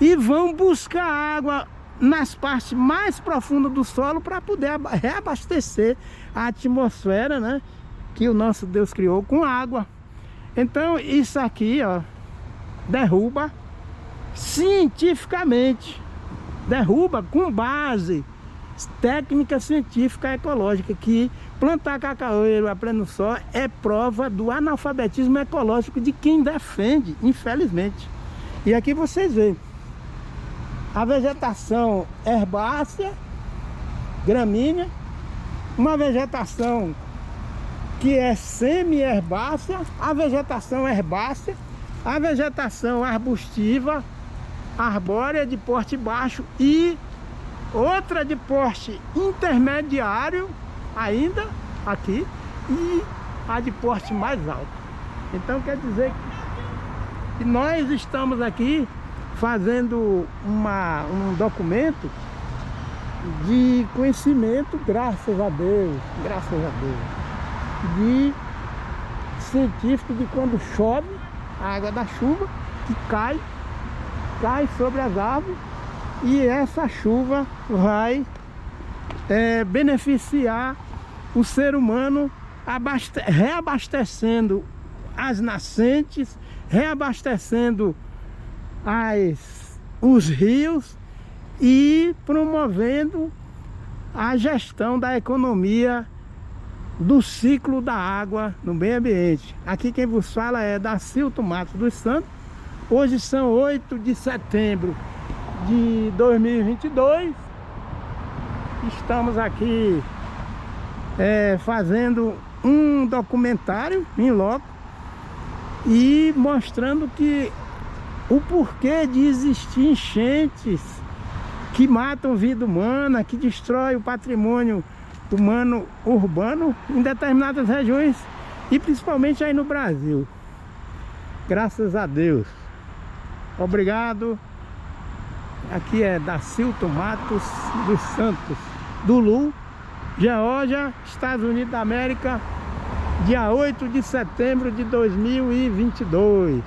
e vão buscar água nas partes mais profundas do solo para poder reabastecer a atmosfera, né, que o nosso Deus criou com água. Então isso aqui, ó, derruba cientificamente, derruba com base técnica científica ecológica, que plantar cacaueiro a pleno sol é prova do analfabetismo ecológico de quem defende, infelizmente. E aqui vocês veem a vegetação herbácea, gramínea, uma vegetação que é semi-herbácea, a vegetação herbácea, a vegetação arbustiva, arbórea de porte baixo e outra de porte intermediário ainda aqui, e a de porte mais alto. Então quer dizer que nós estamos aqui fazendo um documento de conhecimento, graças a Deus, de científico, de quando chove, a água da chuva que cai cai sobre as árvores e essa chuva vai beneficiar o ser humano, reabastecendo as nascentes, reabastecendo os rios e promovendo a gestão da economia do ciclo da água no meio ambiente. Aqui quem vos fala é Dacilto Matos dos Santos. Hoje são 8 de setembro de 2022. Estamos aqui fazendo um documentário em loco e mostrando que o porquê de existir enchentes que matam vida humana, que destrói o patrimônio humano urbano em determinadas regiões e principalmente aí no Brasil. Graças a Deus. Obrigado. Aqui é Dacilto Matos dos Santos, do Lu, Geórgia, Estados Unidos da América, dia 8 de setembro de 2022.